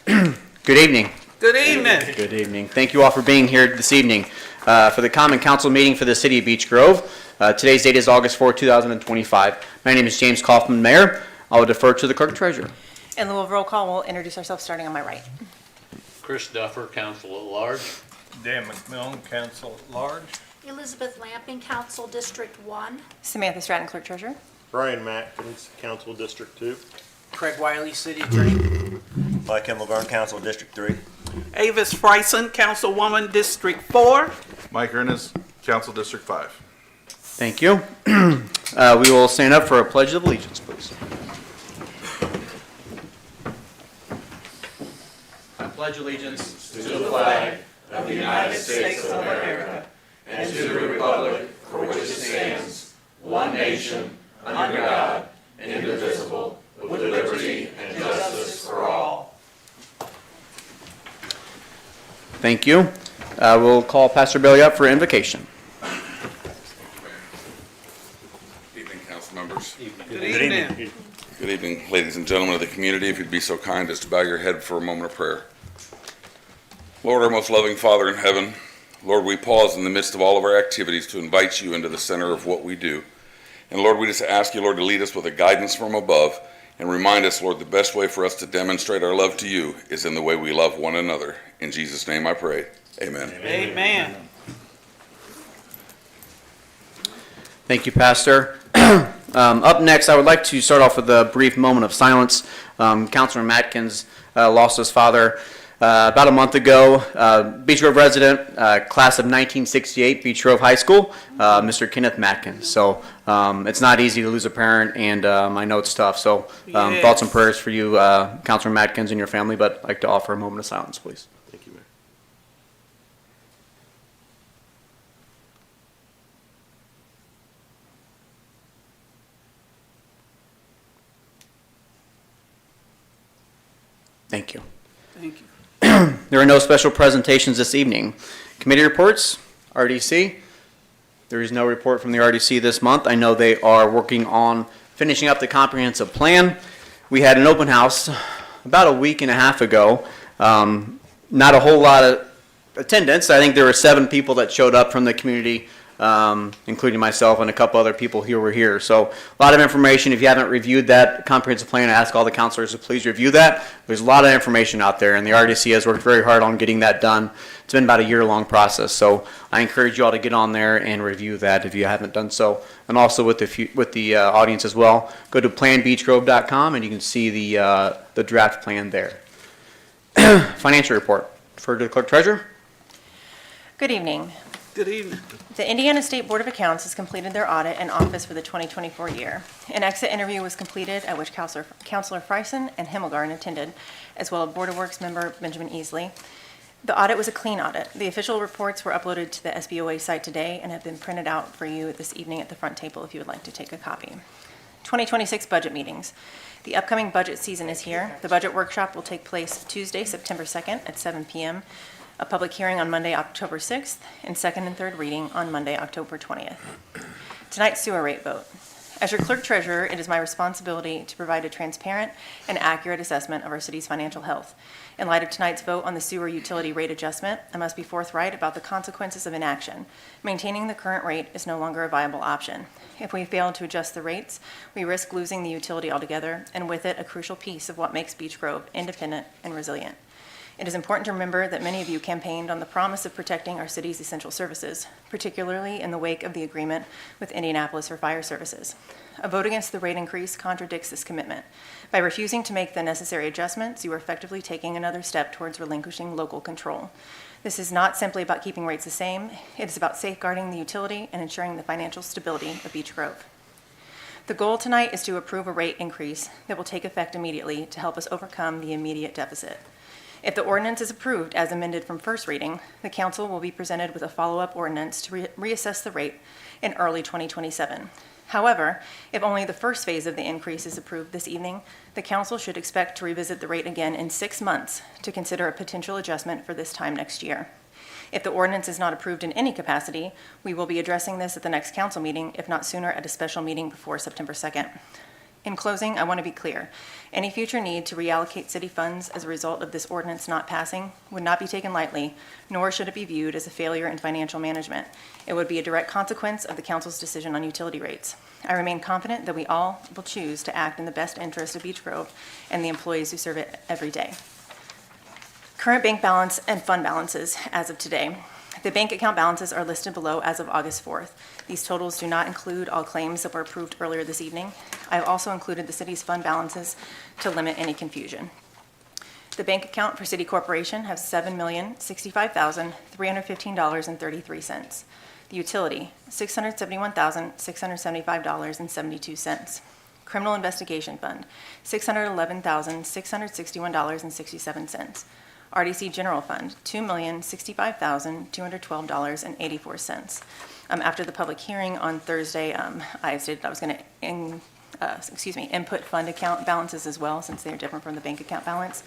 Good evening. Good evening. Good evening. Thank you all for being here this evening for the Common Council meeting for the City of Beech Grove. Today's date is August 4, 2025. My name is James Kaufman, Mayor. I will defer to the Clerk Treasurer. In lieu of roll call, we'll introduce ourselves starting on my right. Chris Duffer, Council at Large. Dan McMillan, Council at Large. Elizabeth Lamping, Council District 1. Samantha Stratton, Clerk Treasurer. Brian Matkins, Council District 2. Craig Wiley, City Attorney. Mike Himmelgarn, Council District 3. Avis Bryson, Councilwoman District 4. Mike Ernest, Council District 5. Thank you. We will stand up for a Pledge of Allegiance, please. I pledge allegiance to the flag of the United States of America and to the republic for which it stands, one nation, under God, and indivisible, with liberty and justice for all. Thank you. We'll call Pastor Bailey up for invocation. Evening, council members. Good evening. Good evening, ladies and gentlemen of the community. If you'd be so kind as to bow your head for a moment of prayer. Lord, our most loving Father in heaven, Lord, we pause in the midst of all of our activities to invite you into the center of what we do. And Lord, we just ask you, Lord, to lead us with a guidance from above and remind us, Lord, the best way for us to demonstrate our love to you is in the way we love one another. In Jesus' name I pray. Amen. Amen. Thank you, Pastor. Up next, I would like to start off with a brief moment of silence. Councilor Matkins lost his father about a month ago. Beech Grove resident, class of 1968, Beech Grove High School, Mr. Kenneth Matkins. So it's not easy to lose a parent, and I know it's tough. So Yes. thoughts and prayers for you, Councilor Matkins and your family, but I'd like to offer a moment of silence, please. Thank you, Mayor. Thank you. Thank you. There are no special presentations this evening. Committee reports, RDC. There is no report from the RDC this month. I know they are working on finishing up the comprehensive plan. We had an open house about a week and a half ago. Not a whole lot of attendance. I think there were 7 people that showed up from the community, including myself and a couple other people who were here. So a lot of information. If you haven't reviewed that comprehensive plan, I ask all the councilors to please review that. There's a lot of information out there, and the RDC has worked very hard on getting that done. It's been about a year-long process, so I encourage you all to get on there and review that if you haven't done so. And also with the audience as well, go to planbeechgrove.com and you can see the draft plan there. Financial report. Refer to the Clerk Treasurer. Good evening. Good evening. The Indiana State Board of Accounts has completed their audit in office for the 2024 year. An exit interview was completed at which Councilor Bryson and Himmelgarn attended, as well as Board of Works member Benjamin Easley. The audit was a clean audit. The official reports were uploaded to the SBOA site today and have been printed out for you this evening at the front table if you would like to take a copy. 2026 budget meetings. The upcoming budget season is here. The budget workshop will take place Tuesday, September 2nd at 7 p.m., a public hearing on Monday, October 6th, and second and third reading on Monday, October 20th. Tonight's sewer rate vote. As your clerk treasurer, it is my responsibility to provide a transparent and accurate assessment of our city's financial health. In light of tonight's vote on the sewer utility rate adjustment, I must be forthright about the consequences of inaction. Maintaining the current rate is no longer a viable option. If we fail to adjust the rates, we risk losing the utility altogether, and with it, a crucial piece of what makes Beech Grove independent and resilient. It is important to remember that many of you campaigned on the promise of protecting our city's essential services, particularly in the wake of the agreement with Indianapolis for fire services. A vote against the rate increase contradicts this commitment. By refusing to make the necessary adjustments, you are effectively taking another step towards relinquishing local control. This is not simply about keeping rates the same. It is about safeguarding the utility and ensuring the financial stability of Beech Grove. The goal tonight is to approve a rate increase that will take effect immediately to help us overcome the immediate deficit. If the ordinance is approved as amended from first reading, the council will be presented with a follow-up ordinance to reassess the rate in early 2027. However, if only the first phase of the increase is approved this evening, the council should expect to revisit the rate again in 6 months to consider a potential adjustment for this time next year. If the ordinance is not approved in any capacity, we will be addressing this at the next council meeting, if not sooner at a special meeting before September 2nd. In closing, I want to be clear. Any future need to reallocate city funds as a result of this ordinance not passing would not be taken lightly, nor should it be viewed as a failure in financial management. It would be a direct consequence of the council's decision on utility rates. I remain confident that we all will choose to act in the best interest of Beech Grove and the employees who serve it every day. Current bank balance and fund balances as of today. The bank account balances are listed below as of August 4th. These totals do not include all claims that were approved earlier this evening. I have also included the city's fund balances to limit any confusion. The bank account for City Corporation has $7,065,315.33. The utility, $671,675.72. Criminal Investigation Fund, $611,661.67. RDC General Fund, $2,065,212.84. After the public hearing on Thursday, I stated I was going to input fund account balances as well, since they're different from the bank account balance.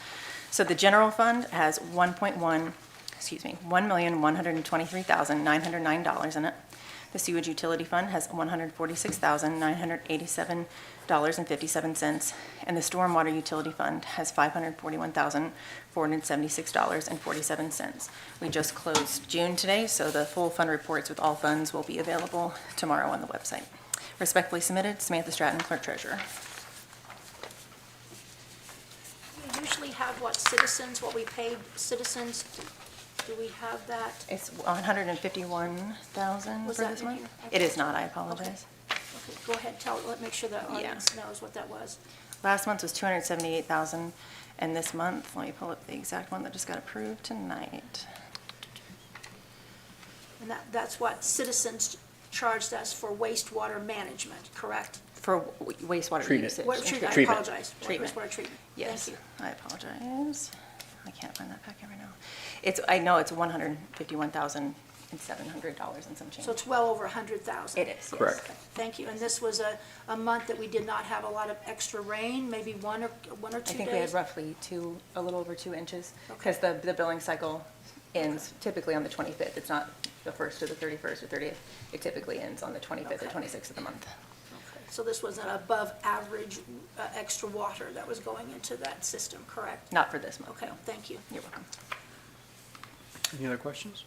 So the general fund has $1,123,909 in it. The sewage utility fund has $146,987.57, and the stormwater utility fund has $541,476.47. We just closed June today, so the full fund reports with all funds will be available tomorrow on the website. Respectfully submitted, Samantha Stratton, Clerk Treasurer. We usually have what we paid citizens. Do we have that? It's $151,000 Was for that this in month? here? It is not, I apologize. Okay, go ahead, make sure the audience knows what that was. Last month was $278,000, and this month, let me pull up the exact one that just got approved tonight. And that's what citizens charged us for wastewater management, correct? For wastewater Treatment. usage. What treatment? I Treatment. apologize. Treatment. Wastewater treatment. Yes, Thank you. I apologize. I can't find that packet right now. I know it's $151,700 and some change. So it's well over 100,000. It is, yes. Correct. Thank you. And this was a month that we did not have a lot of extra rain, maybe one or 2 days? I think we had roughly a little over 2 inches, because the billing cycle ends typically on the 25th. It's not the 1st to the 31st or 30th. It typically ends on the 25th or 26th of the month. Okay. So this was an above average extra water that was going into that system, correct? Not for this month. Okay, no. thank you. You're welcome. Any other questions?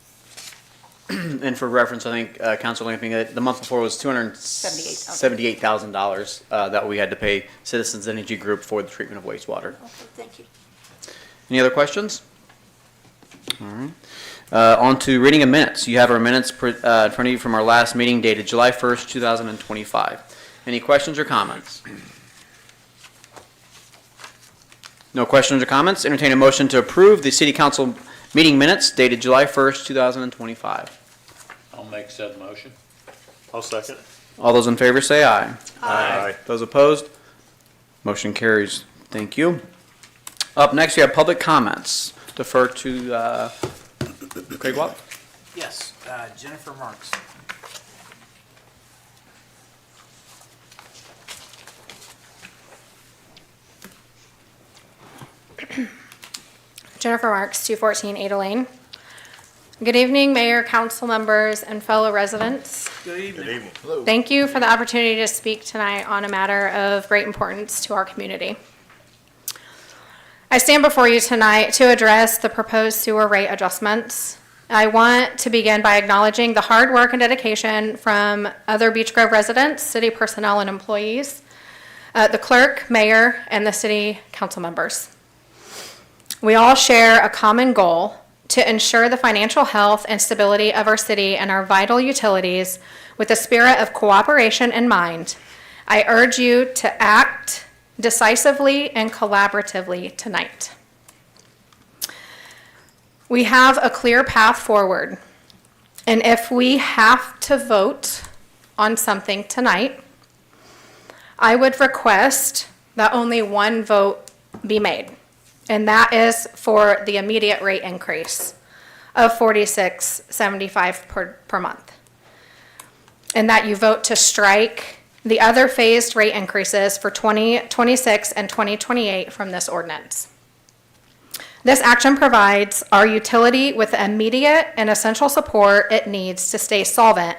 And for reference, I think Council Lamping, the month before was $278,000 that we had to pay Citizens Energy Group for the treatment of wastewater. Okay, thank you. Any other questions? All right. On to reading of minutes. You have our minutes in front of you from our last meeting dated July 1st, 2025. Any questions or comments? No questions or comments? Entertain a motion to approve the City Council meeting minutes dated July 1st, 2025. I'll make said motion. I'll second. All those in favor say aye. Aye. Those opposed? Motion carries. Thank you. Up next, we have public comments. Defer to Craig Watt. Yes, Jennifer Marks. Jennifer Marks, 214 Ada Lane. Good evening, Mayor, council members, and fellow residents. Good evening. Good evening. Thank you for the opportunity to speak tonight on a matter of great importance to our community. I stand before you tonight to address the proposed sewer rate adjustments. I want to begin by acknowledging the hard work and dedication from other Beech Grove residents, city personnel, and employees, the clerk, mayor, and the city council members. We all share a common goal to ensure the financial health and stability of our city and our vital utilities with a spirit of cooperation in mind. I urge you to act decisively and collaboratively tonight. We have a clear path forward, and if we have to vote on something tonight, I would request that only one vote be made. And that is for the immediate rate increase of $46.75 per month. And that you vote to strike the other phased rate increases for 2026 and 2028 from this ordinance. This action provides our utility with the immediate and essential support it needs to stay solvent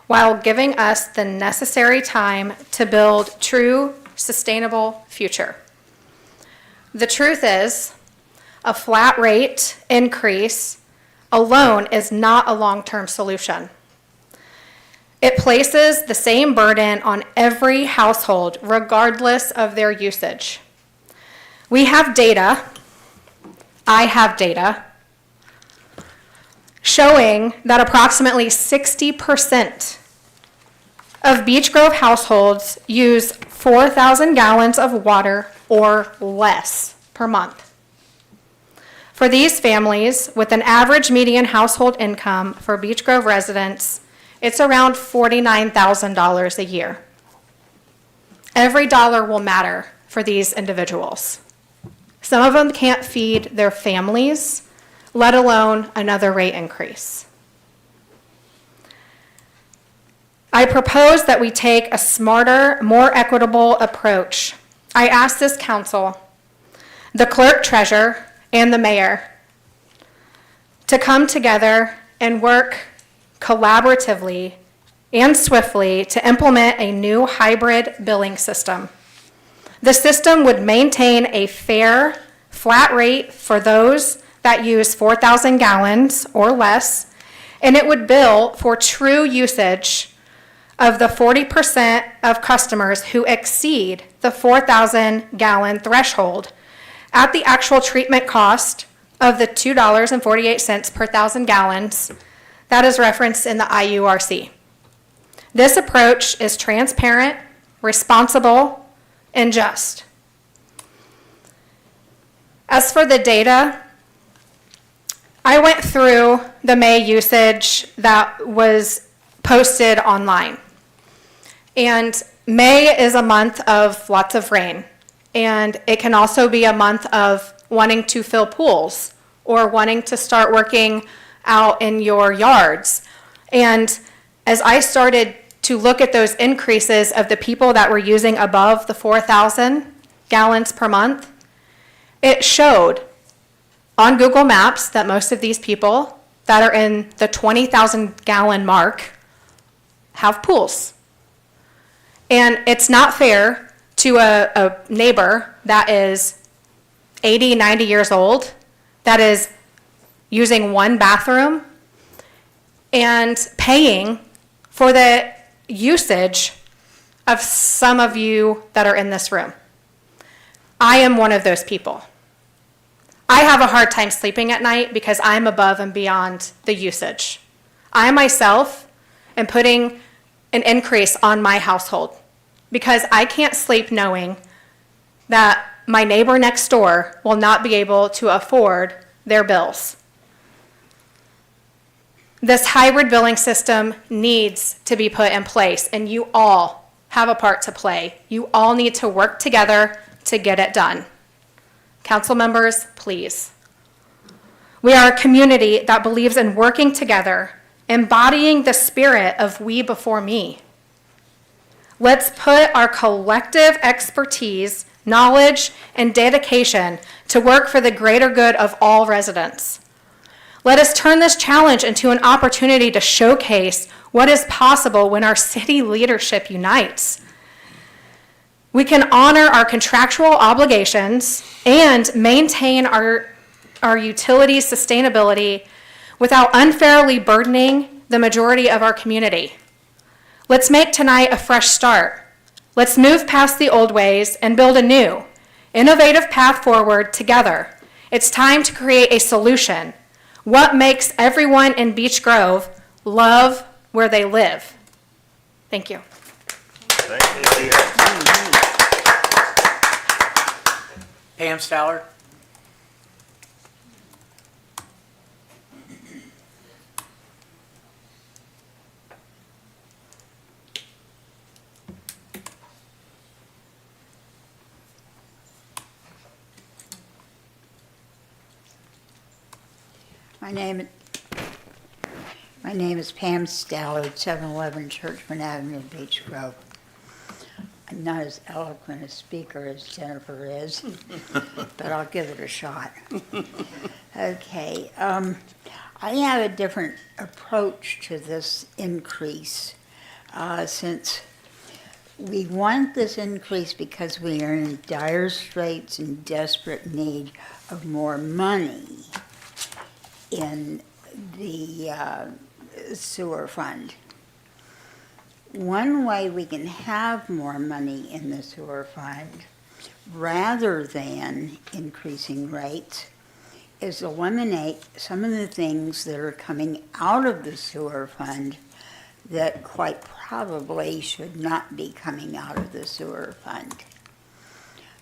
while giving us the necessary time to build true sustainable future. The truth is, a flat rate increase alone is not a long-term solution. It places the same burden on every household, regardless of their usage. We have data, I have data, showing that approximately 60% of Beech Grove households use 4,000 gallons of water or less per month. For these families, with an average median household income for Beech Grove residents, it's around $49,000 a year. Every dollar will matter for these individuals. Some of them can't feed their families, let alone another rate increase. I propose that we take a smarter, more equitable approach. I ask this council, the clerk treasurer, and the mayor to come together and work collaboratively and swiftly to implement a new hybrid billing system. The system would maintain a fair, flat rate for those that use 4,000 gallons or less, and it would bill for true usage of the 40% of customers who exceed the 4,000 gallon threshold at the actual treatment cost of the $2.48 per 1,000 gallons that is referenced in the IURC. This approach is transparent, responsible, and just. As for the data, I went through the May usage that was posted online. And May is a month of lots of rain. And it can also be a month of wanting to fill pools or wanting to start working out in your yards. And as I started to look at those increases of the people that were using above the 4,000 gallons per month, it showed on Google Maps that most of these people that are in the 20,000 gallon mark have pools. And it's not fair to a neighbor that is 80, 90 years old, that is using one bathroom and paying for the usage of some of you that are in this room. I am one of those people. I have a hard time sleeping at night because I'm above and beyond the usage. I myself am putting an increase on my household because I can't sleep knowing that my neighbor next door will not be able to afford their bills. This hybrid billing system needs to be put in place, and you all have a part to play. You all need to work together to get it done. Council members, please. We are a community that believes in working together, embodying the spirit of we before me. Let's put our collective expertise, knowledge, and dedication to work for the greater good of all residents. Let us turn this challenge into an opportunity to showcase what is possible when our city leadership unites. We can honor our contractual obligations and maintain our utilities sustainability without unfairly burdening the majority of our community. Let's make tonight a fresh start. Let's move past the old ways and build a new, innovative path forward together. It's time to create a solution. What makes everyone in Beech Grove love where they live? Thank you. Thank you. Pam Stallard. My name is Pam Stallard, 711 Churchman Avenue, Beech Grove. I'm not as eloquent a speaker as Jennifer is, but I'll give it a shot. Okay, I have a different approach to this increase since We want this increase because we are in dire straits and desperate need of more money in the sewer fund. One way we can have more money in the sewer fund, rather than increasing rates, is eliminate some of the things that are coming out of the sewer fund that quite probably should not be coming out of the sewer fund.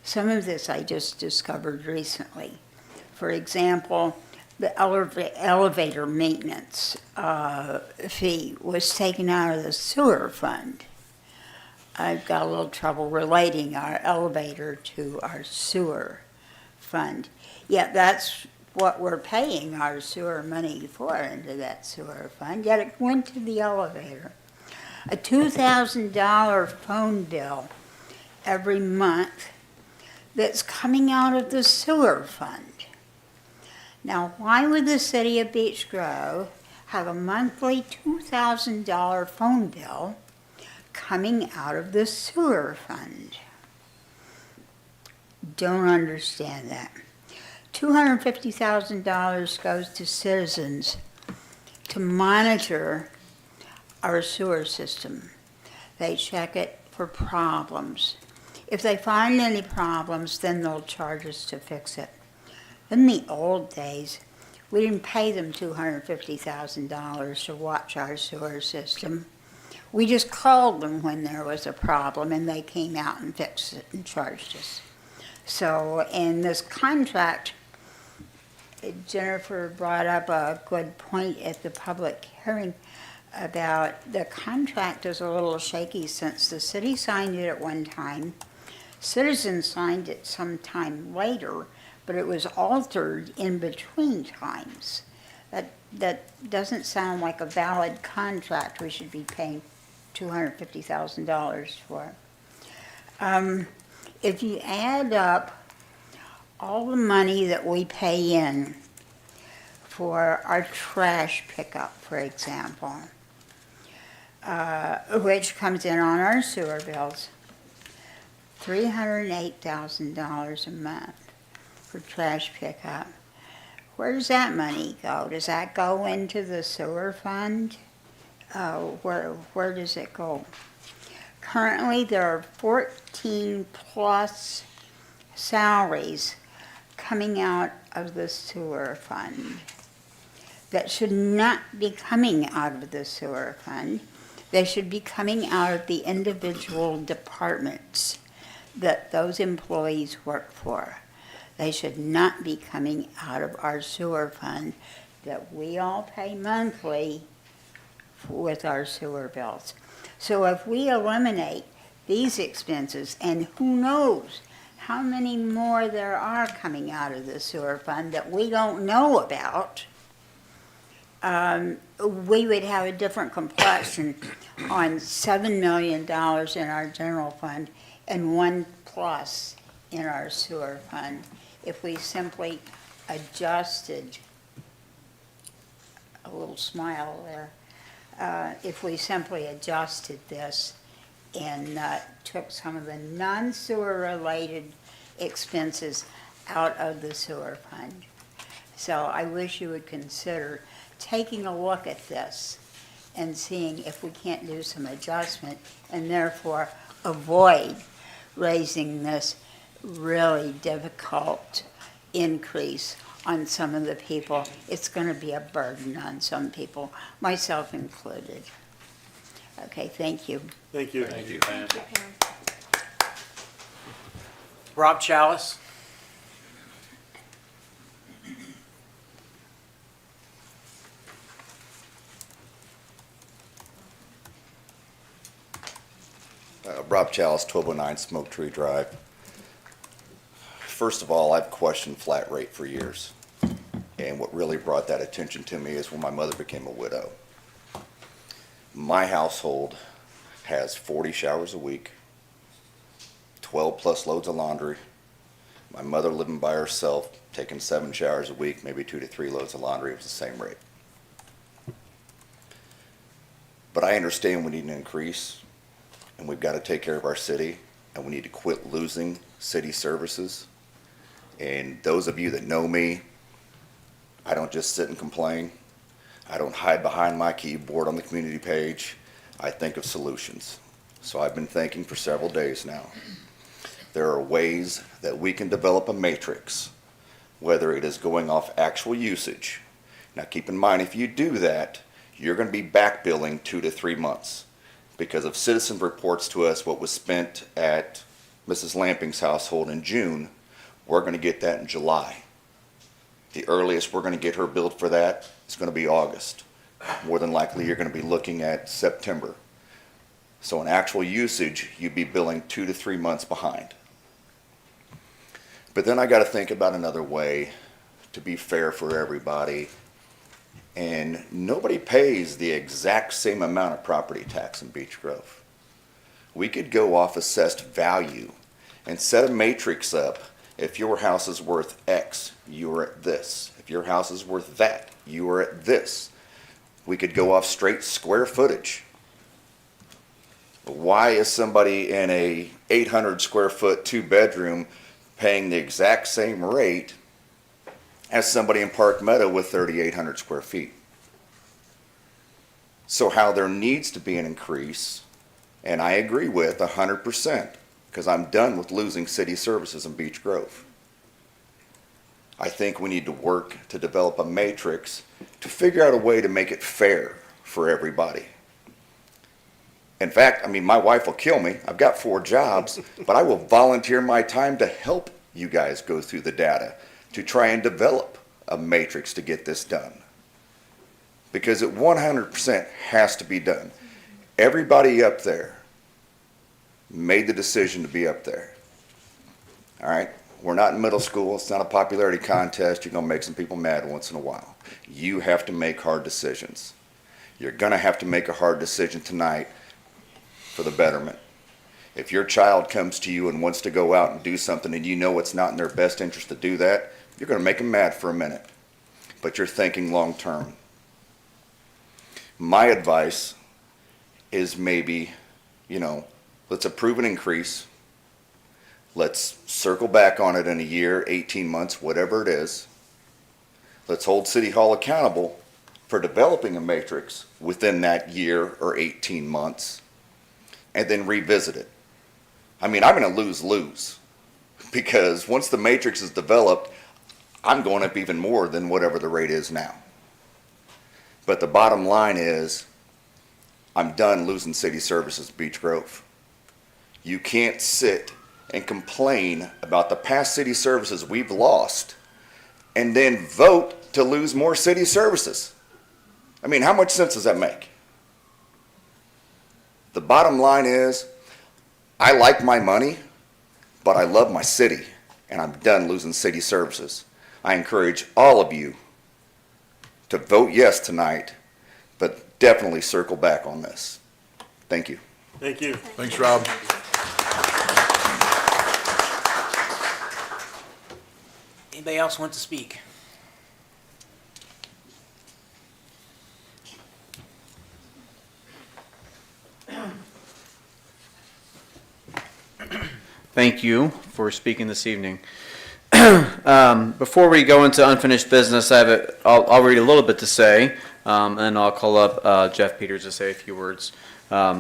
Some of this I just discovered recently. For example, the elevator maintenance fee was taken out of the sewer fund. I've got a little trouble relating our elevator to our sewer fund. Yet that's what we're paying our sewer money for into that sewer fund, yet it went to the elevator. A $2,000 phone bill every month that's coming out of the sewer fund. Now, why would the city of Beech Grove have a monthly $2,000 phone bill coming out of the sewer fund? Don't understand that. $250,000 goes to citizens to monitor our sewer system. They check it for problems. If they find any problems, then they'll charge us to fix it. In the old days, we didn't pay them $250,000 to watch our sewer system. We just called them when there was a problem, and they came out and fixed it and charged us. So in this contract, Jennifer brought up a good point at the public hearing about the contract is a little shaky since the city signed it at one time. Citizens signed it sometime later, but it was altered in between times. That doesn't sound like a valid contract we should be paying $250,000 for. If you add up all the money that we pay in for our trash pickup, for example, which comes in on our sewer bills, $308,000 a month for trash pickup. Where does that money go? Does that go into the sewer fund? Where does it go? Currently, there are 14 plus salaries coming out of the sewer fund that should not be coming out of the sewer fund. They should be coming out of the individual departments that those employees work for. They should not be coming out of our sewer fund that we all pay monthly with our sewer bills. So if we eliminate these expenses, and who knows how many more there are coming out of the sewer fund that we don't know about, we would have a different complexion on $7 million in our general fund and $1+ in our sewer fund if we simply adjusted, a little smile there, if we simply adjusted this and took some of the non-sewer related expenses out of the sewer fund. So I wish you would consider taking a look at this and seeing if we can't do some adjustment and therefore avoid raising this really difficult increase on some of the people. It's going to be a burden on some people, myself included. Okay, thank you. Thank you. Thank you, Pam. Rob Chalice. Rob Chalice, 1209 Smoke Tree Drive. First of all, I've questioned flat rate for years. And what really brought that attention to me is when my mother became a widow. My household has 40 showers a week, 12 plus loads of laundry. My mother living by herself, taking 7 showers a week, maybe 2 to 3 loads of laundry, it was the same rate. But I understand we need an increase, and we've got to take care of our city, and we need to quit losing city services. And those of you that know me, I don't just sit and complain. I don't hide behind my keyboard on the community page. I think of solutions. So I've been thinking for several days now. There are ways that we can develop a matrix, whether it is going off actual usage. Now keep in mind, if you do that, you're going to be back billing 2 to 3 months. Because if citizen reports to us what was spent at Mrs. Lamping's household in June, we're going to get that in July. The earliest we're going to get her billed for that is going to be August. More than likely, you're going to be looking at September. So in actual usage, you'd be billing 2 to 3 months behind. But then I got to think about another way to be fair for everybody. And nobody pays the exact same amount of property tax in Beech Grove. We could go off assessed value and set a matrix up. If your house is worth X, you are at this. If your house is worth that, you are at this. We could go off straight square footage. Why is somebody in a 800 square foot 2-bedroom paying the exact same rate as somebody in Park Meadow with 3,800 square feet? So how there needs to be an increase, and I agree with 100%, because I'm done with losing city services in Beech Grove. I think we need to work to develop a matrix to figure out a way to make it fair for everybody. In fact, I mean, my wife will kill me. I've got 4 jobs, but I will volunteer my time to help you guys go through the data to try and develop a matrix to get this done. Because it 100% has to be done. Everybody up there made the decision to be up there. All right? We're not in middle school. It's not a popularity contest. You're going to make some people mad once in a while. You have to make hard decisions. You're going to have to make a hard decision tonight for the betterment. If your child comes to you and wants to go out and do something and you know it's not in their best interest to do that, you're going to make them mad for a minute. But you're thinking long term. My advice is maybe, let's approve an increase. Let's circle back on it in a year, 18 months, whatever it is. Let's hold City Hall accountable for developing a matrix within that year or 18 months, and then revisit it. I mean, I'm going to lose, because once the matrix is developed, I'm going up even more than whatever the rate is now. But the bottom line is, I'm done losing city services in Beech Grove. You can't sit and complain about the past city services we've lost and then vote to lose more city services. I mean, how much sense does that make? The bottom line is, I like my money, but I love my city, and I'm done losing city services. I encourage all of you to vote yes tonight, but definitely circle back on this. Thank you. Thank you. Thanks, Rob. Anybody else want to speak? Thank you for speaking this evening. Before we go into unfinished business, I'll read a little bit to say, and I'll call up Jeff Peters to say a few words. How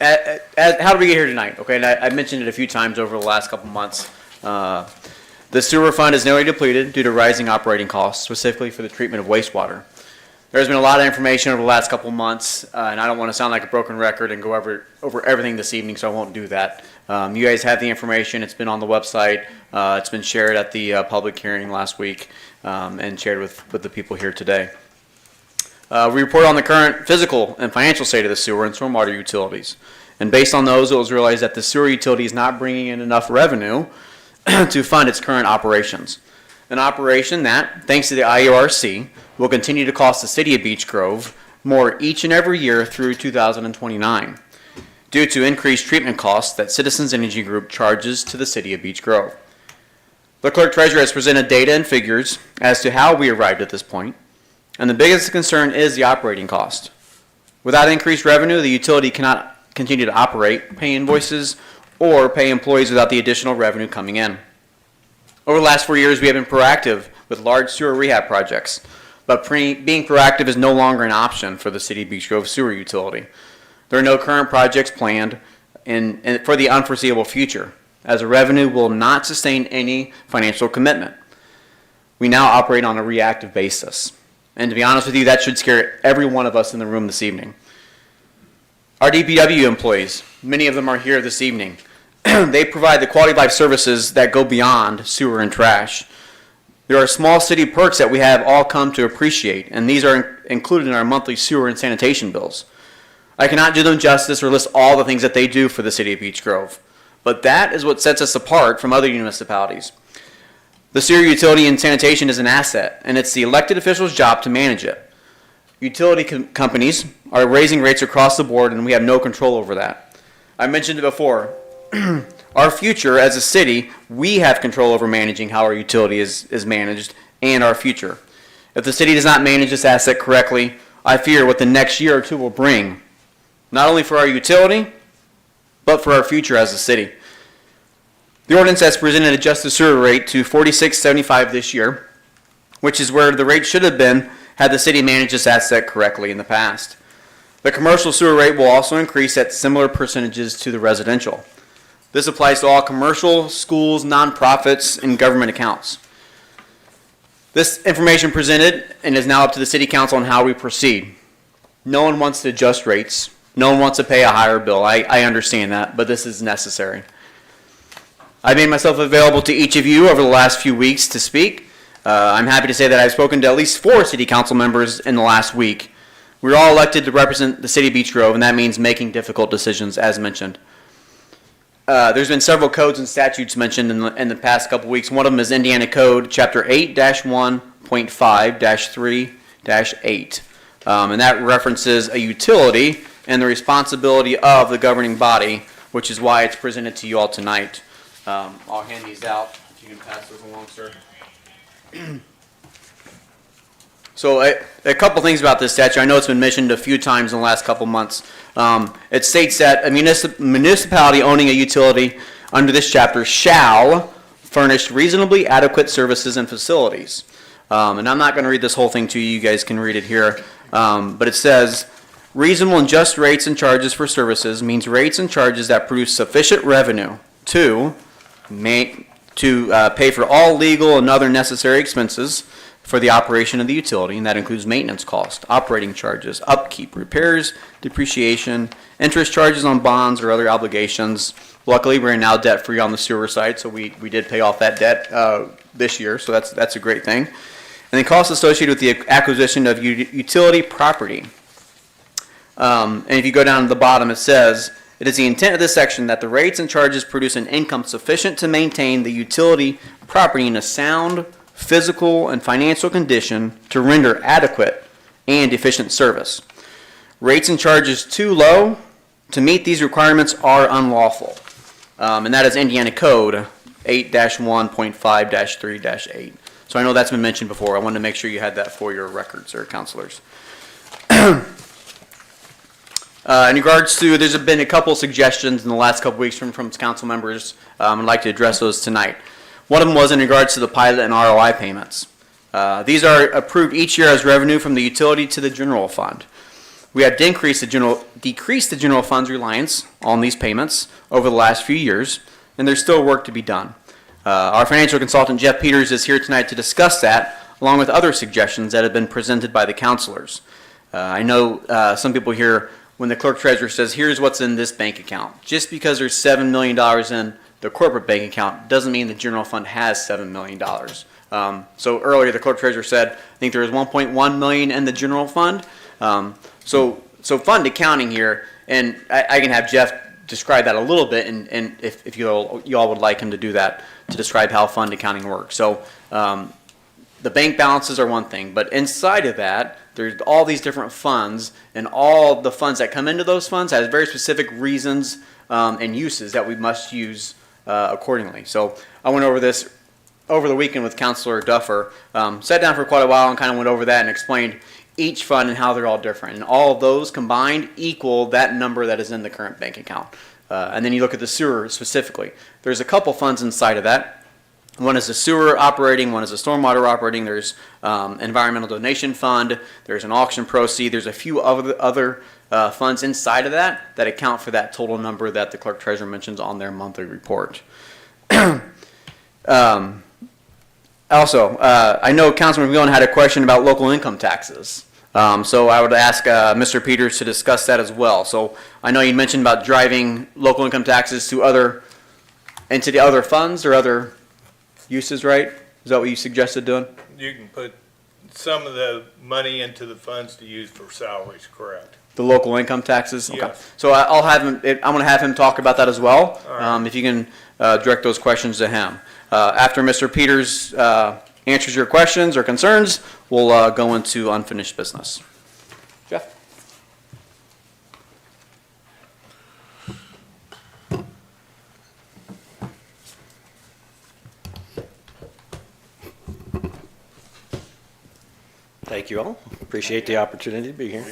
did we get here tonight? Okay, and I mentioned it a few times over the last couple months. The sewer fund is nearly depleted due to rising operating costs, specifically for the treatment of wastewater. There's been a lot of information over the last couple months, and I don't want to sound like a broken record and go over everything this evening, so I won't do that. You guys have the information. It's been on the website. It's been shared at the public hearing last week and shared with the people here today. We report on the current physical and financial state of the sewer and stormwater utilities. And based on those, it was realized that the sewer utility is not bringing in enough revenue to fund its current operations. An operation that, thanks to the IURC, will continue to cost the city of Beech Grove more each and every year through 2029 due to increased treatment costs that Citizens Energy Group charges to the city of Beech Grove. The clerk treasurer has presented data and figures as to how we arrived at this point, and the biggest concern is the operating cost. Without increased revenue, the utility cannot continue to operate, pay invoices, or pay employees without the additional revenue coming in. Over the last 4 years, we have been proactive with large sewer rehab projects, but being proactive is no longer an option for the City of Beech Grove Sewer Utility. There are no current projects planned for the unforeseeable future, as the revenue will not sustain any financial commitment. We now operate on a reactive basis. And to be honest with you, that should scare every one of us in the room this evening. Our DPW employees, many of them are here this evening. They provide the quality of life services that go beyond sewer and trash. There are small city perks that we have all come to appreciate, and these are included in our monthly sewer and sanitation bills. I cannot do them justice or list all the things that they do for the City of Beech Grove, but that is what sets us apart from other municipalities. The sewer utility and sanitation is an asset, and it's the elected official's job to manage it. Utility companies are raising rates across the board, and we have no control over that. I mentioned it before. Our future as a city, we have control over managing how our utility is managed and our future. If the city does not manage this asset correctly, I fear what the next year or two will bring, not only for our utility, but for our future as a city. The ordinance has presented adjusted sewer rate to $46.75 this year, which is where the rate should have been had the city managed this asset correctly in the past. The commercial sewer rate will also increase at similar percentages to the residential. This applies to all commercial, schools, nonprofits, and government accounts. This information presented and is now up to the City Council on how we proceed. No one wants to adjust rates. No one wants to pay a higher bill. I understand that, but this is necessary. I made myself available to each of you over the last few weeks to speak. I'm happy to say that I've spoken to at least 4 City Council members in the last week. We're all elected to represent the City of Beech Grove, and that means making difficult decisions, as mentioned. There's been several codes and statutes mentioned in the past couple weeks. One of them is Indiana Code, Chapter 8-1.5-3-8. And that references a utility and the responsibility of the governing body, which is why it's presented to you all tonight. I'll hand these out, if you can pass those along, sir. So a couple things about this statute. I know it's been mentioned a few times in the last couple months. It states that a municipality owning a utility under this chapter shall furnish reasonably adequate services and facilities. And I'm not going to read this whole thing to you. You guys can read it here. But it says, reasonable and just rates and charges for services means rates and charges that produce sufficient revenue to pay for all legal and other necessary expenses for the operation of the utility, and that includes maintenance costs, operating charges, upkeep, repairs, depreciation, interest charges on bonds or other obligations. Luckily, we're now debt-free on the sewer side, so we did pay off that debt this year, so that's a great thing. And the costs associated with the acquisition of utility property. And if you go down to the bottom, it says, it is the intent of this section that the rates and charges produce an income sufficient to maintain the utility property in a sound physical and financial condition to render adequate and efficient service. Rates and charges too low to meet these requirements are unlawful. And that is Indiana Code 8-1.5-3-8. So I know that's been mentioned before. I wanted to make sure you had that for your records, sir, counselors. In regards to, there's been a couple suggestions in the last couple weeks from council members. I'd like to address those tonight. One of them was in regards to the pilot and ROI payments. These are approved each year as revenue from the utility to the general fund. We have decreased the general fund's reliance on these payments over the last few years, and there's still work to be done. Our financial consultant, Jeff Peters, is here tonight to discuss that, along with other suggestions that have been presented by the councilors. I know some people here, when the clerk treasurer says, here's what's in this bank account. Just because there's $7 million in the corporate bank account doesn't mean the general fund has $7 million. So earlier the clerk treasurer said, I think there was $1.1 million in the general fund. So fund accounting here, and I can have Jeff describe that a little bit, and if you all would like him to do that, to describe how fund accounting works. So the bank balances are one thing, but inside of that, there's all these different funds, and all the funds that come into those funds has very specific reasons and uses that we must use accordingly. So I went over this over the weekend with Councilor Duffer, sat down for quite a while and kind of went over that and explained each fund and how they're all different. And all of those combined equal that number that is in the current bank account. And then you look at the sewer specifically. There's a couple funds inside of that. One is a sewer operating, one is a stormwater operating. There's environmental donation fund. There's an auction proceed. There's a few other funds inside of that account for that total number that the clerk treasurer mentions on their monthly report. Also, I know Councilman McMillan had a question about local income taxes. So I would ask Mr. Peters to discuss that as well. So I know you mentioned about driving local income taxes into the other funds or other uses, right? Is that what you suggested doing? You can put some of the money into the funds to use for salaries, correct? The local income taxes? Okay. Yes. So I'll have him, I'm going to have him talk about that as well. All right. If you can direct those questions to him. After Mr. Peters answers your questions or concerns, we'll go into unfinished business. Jeff? Thank you all. Appreciate the opportunity to be here.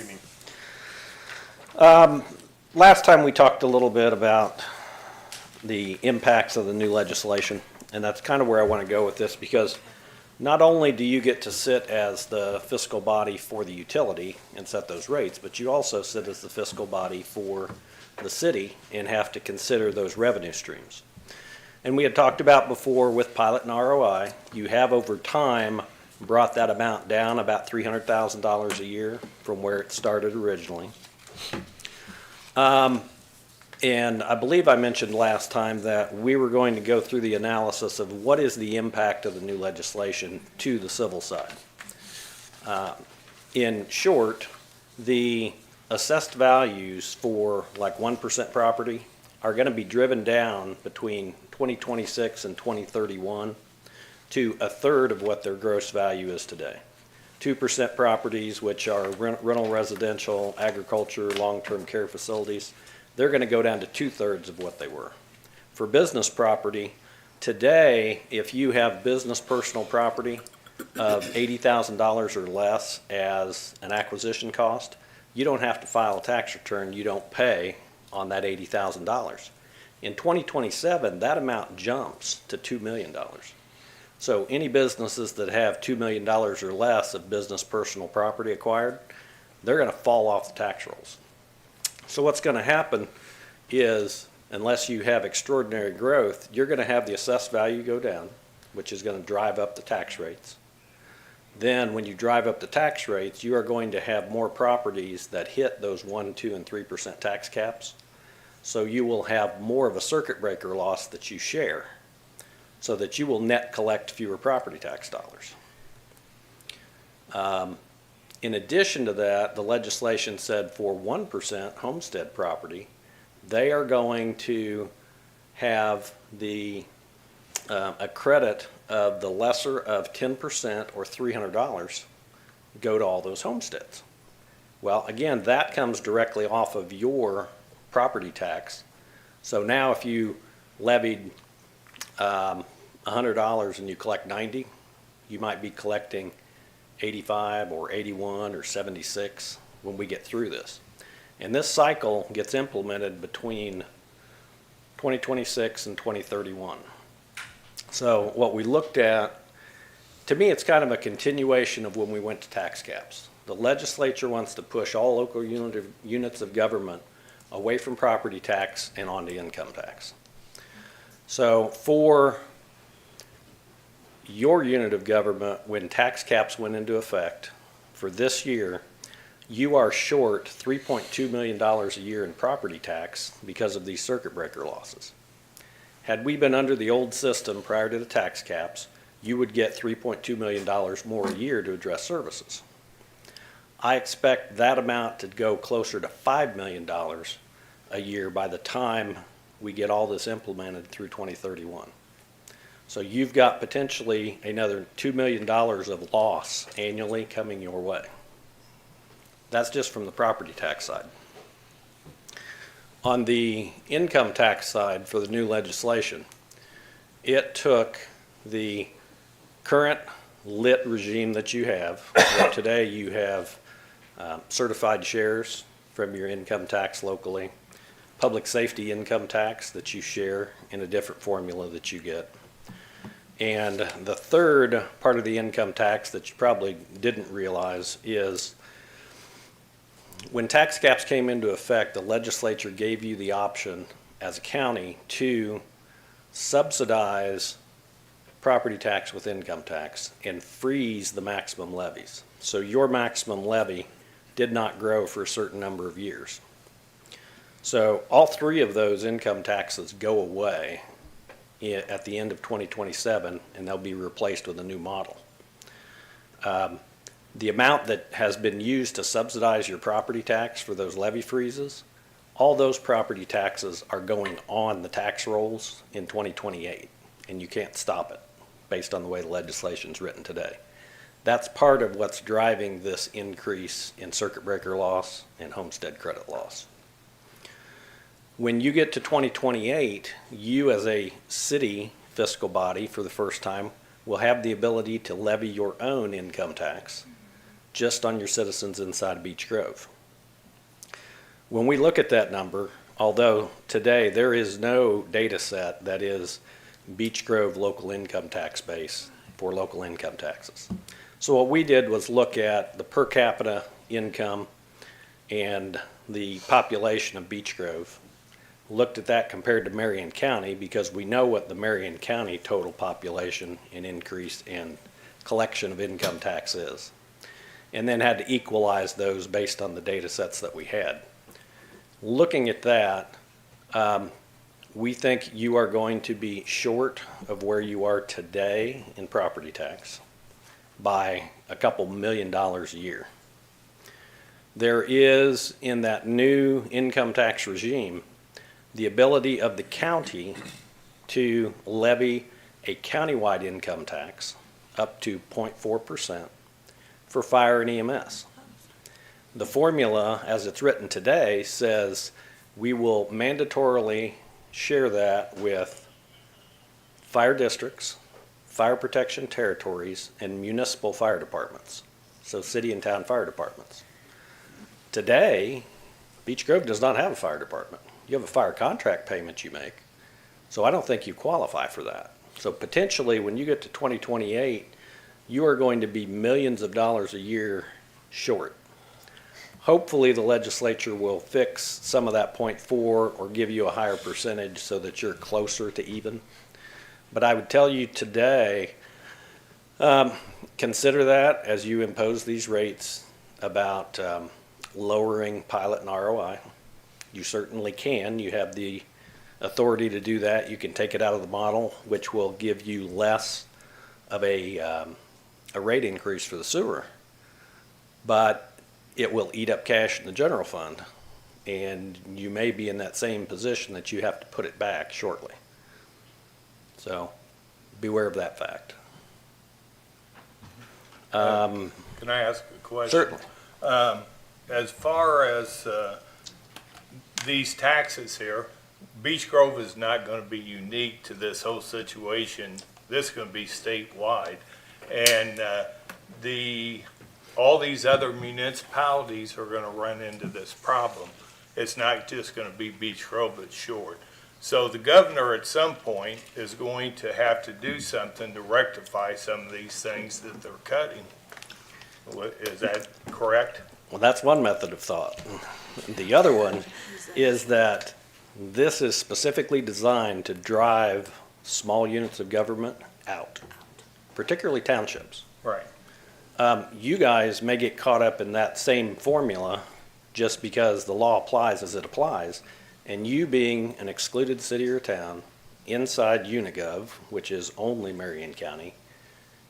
Last time we talked a little bit about the impacts of the new legislation, and that's kind of where I want to go with this, because not only do you get to sit as the fiscal body for the utility and set those rates, but you also sit as the fiscal body for the city and have to consider those revenue streams. And we had talked about before with pilot and ROI, you have over time brought that amount down about $300,000 a year from where it started originally. And I believe I mentioned last time that we were going to go through the analysis of what is the impact of the new legislation to the civil side. In short, the assessed values for like 1% property are going to be driven down between 2026 and 2031 to a third of what their gross value is today. 2% properties, which are rental residential, agriculture, long-term care facilities, they're going to go down to 2/3 of what they were. For business property, today, if you have business personal property of $80,000 or less as an acquisition cost, you don't have to file a tax return. You don't pay on that $80,000. In 2027, that amount jumps to $2 million. So any businesses that have $2 million or less of business personal property acquired, they're going to fall off the tax rolls. So what's going to happen is, unless you have extraordinary growth, you're going to have the assessed value go down, which is going to drive up the tax rates. Then when you drive up the tax rates, you are going to have more properties that hit those 1%, 2%, and 3% tax caps. So you will have more of a circuit breaker loss that you share, so that you will net collect fewer property tax dollars. In addition to that, the legislation said for 1% homestead property, they are going to have the a credit of the lesser of 10% or $300 go to all those homesteads. Well, again, that comes directly off of your property tax. So now if you levied $100 and you collect 90, you might be collecting 85 or 81 or 76 when we get through this. And this cycle gets implemented between 2026 and 2031. So what we looked at, to me, it's kind of a continuation of when we went to tax caps. The legislature wants to push all local units of government away from property tax and onto income tax. So for your unit of government, when tax caps went into effect for this year, you are short $3.2 million a year in property tax because of these circuit breaker losses. Had we been under the old system prior to the tax caps, you would get $3.2 million more a year to address services. I expect that amount to go closer to $5 million a year by the time we get all this implemented through 2031. So you've got potentially another $2 million of loss annually coming your way. That's just from the property tax side. On the income tax side for the new legislation, it took the current lit regime that you have, where today you have certified shares from your income tax locally, public safety income tax that you share in a different formula that you get. And the third part of the income tax that you probably didn't realize is when tax caps came into effect, the legislature gave you the option as a county to subsidize property tax with income tax and freeze the maximum levies. So your maximum levy did not grow for a certain number of years. So all three of those income taxes go away at the end of 2027, and they'll be replaced with a new model. The amount that has been used to subsidize your property tax for those levy freezes, all those property taxes are going on the tax rolls in 2028, and you can't stop it based on the way the legislation's written today. That's part of what's driving this increase in circuit breaker loss and homestead credit loss. When you get to 2028, you as a city fiscal body for the first time will have the ability to levy your own income tax just on your citizens inside of Beech Grove. When we look at that number, although today there is no data set that is Beech Grove local income tax base for local income taxes. So what we did was look at the per capita income and the population of Beech Grove, looked at that compared to Marion County because we know what the Marion County total population and increase and collection of income tax is, and then had to equalize those based on the data sets that we had. Looking at that, we think you are going to be short of where you are today in property tax by a couple $1 million a year. There is, in that new income tax regime, the ability of the county to levy a countywide income tax up to 0.4% for fire and EMS. The formula, as it's written today, says we will mandatorily share that with fire districts, fire protection territories, and municipal fire departments, so city and town fire departments. Today, Beech Grove does not have a fire department. You have a fire contract payment you make, so I don't think you qualify for that. So potentially, when you get to 2028, you are going to be millions of dollars a year short. Hopefully, the legislature will fix some of that 0.4 or give you a higher percentage so that you're closer to even. But I would tell you today, consider that as you impose these rates about lowering pilot and ROI. You certainly can. You have the authority to do that. You can take it out of the model, which will give you less of a rate increase for the sewer. But it will eat up cash in the general fund, and you may be in that same position that you have to put it back shortly. So beware of that fact. Can I ask a question? Certainly. As far as these taxes here, Beech Grove is not going to be unique to this whole situation. This is going to be statewide. And all these other municipalities are going to run into this problem. It's not just going to be Beech Grove that's short. So the governor at some point is going to have to do something to rectify some of these things that they're cutting. Is that correct? Well, that's one method of thought. The other one is that this is specifically designed to drive small units of government out, particularly townships. Right. You guys may get caught up in that same formula just because the law applies as it applies, and you being an excluded city or town inside Unigov, which is only Marion County,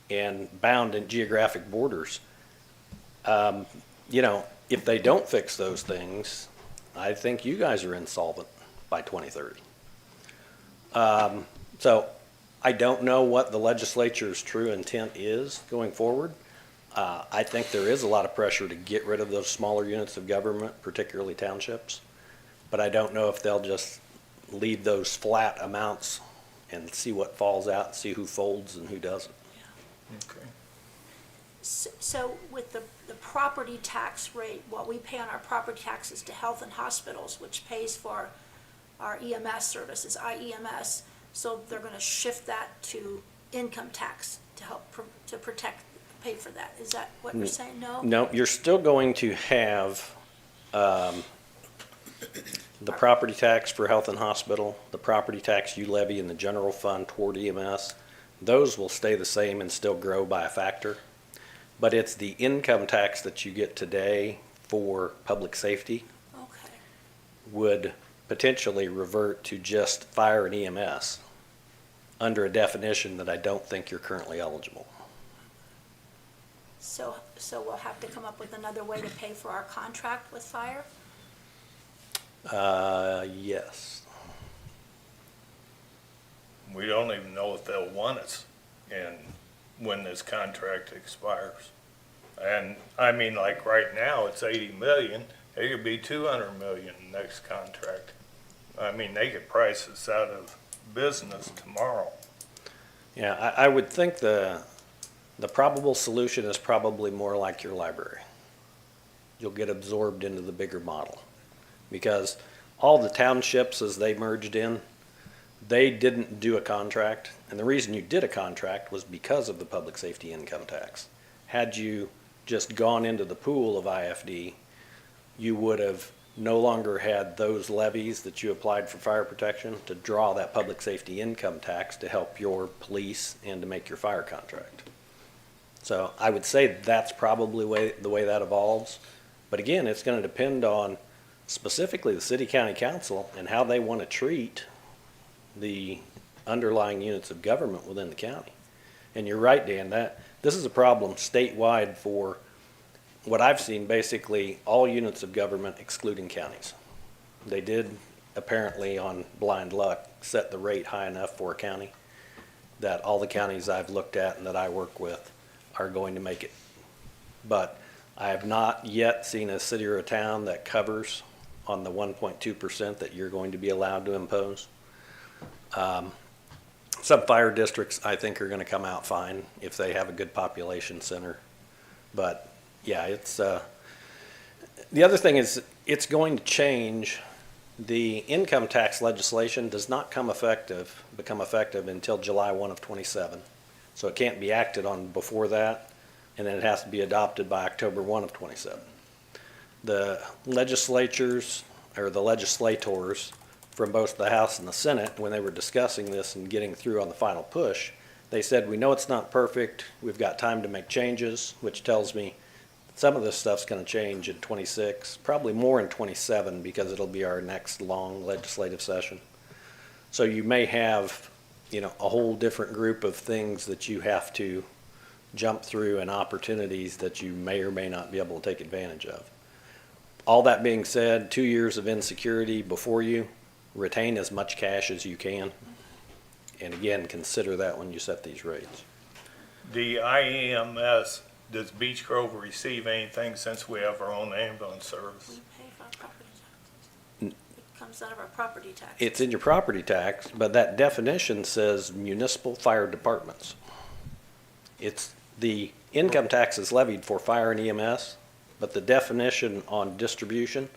and bound in geographic borders, if they don't fix those things, I think you guys are insolvent by 2030. So I don't know what the legislature's true intent is going forward. I think there is a lot of pressure to get rid of those smaller units of government, particularly townships. But I don't know if they'll just leave those flat amounts and see what falls out, see who folds and who doesn't. Okay. So with the property tax rate, what we pay on our property taxes to health and hospitals, which pays for our EMS services, IEMS, so they're gonna shift that to income tax to help to protect, pay for that. Is that what you're saying? No? No, you're still going to have the property tax for health and hospital, the property tax you levy in the general fund toward EMS. Those will stay the same and still grow by a factor. But it's the income tax that you get today for public safety Okay. would potentially revert to just fire and EMS under a definition that I don't think you're currently eligible. So we'll have to come up with another way to pay for our contract with fire? Yes. We don't even know if they'll want us and when this contract expires. And I mean, like right now, it's 80 million. It could be 200 million next contract. I mean, they could price us out of business tomorrow. Yeah, I would think the probable solution is probably more like your library. You'll get absorbed into the bigger model. Because all the townships, as they merged in, they didn't do a contract. And the reason you did a contract was because of the public safety income tax. Had you just gone into the pool of IFD, you would have no longer had those levies that you applied for fire protection to draw that public safety income tax to help your police and to make your fire contract. So I would say that's probably the way that evolves. But again, it's going to depend on specifically the city county council and how they want to treat the underlying units of government within the county. And you're right, Dan, that this is a problem statewide for what I've seen, basically all units of government excluding counties. They did apparently on blind luck set the rate high enough for a county that all the counties I've looked at and that I work with are going to make it. But I have not yet seen a city or a town that covers on the 1.2% that you're going to be allowed to impose. Some fire districts, I think, are going to come out fine if they have a good population center. But yeah, it's the other thing is it's going to change. The income tax legislation does not become effective until July 1 of 27. So it can't be acted on before that, and then it has to be adopted by October 1 of 27. The legislators or the legislators from both the House and the Senate, when they were discussing this and getting through on the final push, they said, we know it's not perfect, we've got time to make changes, which tells me some of this stuff's going to change in 26, probably more in 27 because it'll be our next long legislative session. So you may have, a whole different group of things that you have to jump through and opportunities that you may or may not be able to take advantage of. All that being said, 2 years of insecurity before you, retain as much cash as you can. And again, consider that when you set these rates. The IEMS, does Beech Grove receive anything since we have our own ambulance service? We pay for our property taxes. It comes out of our property tax. It's in your property tax, but that definition says municipal fire departments. It's the income tax is levied for fire and EMS, but the definition on distribution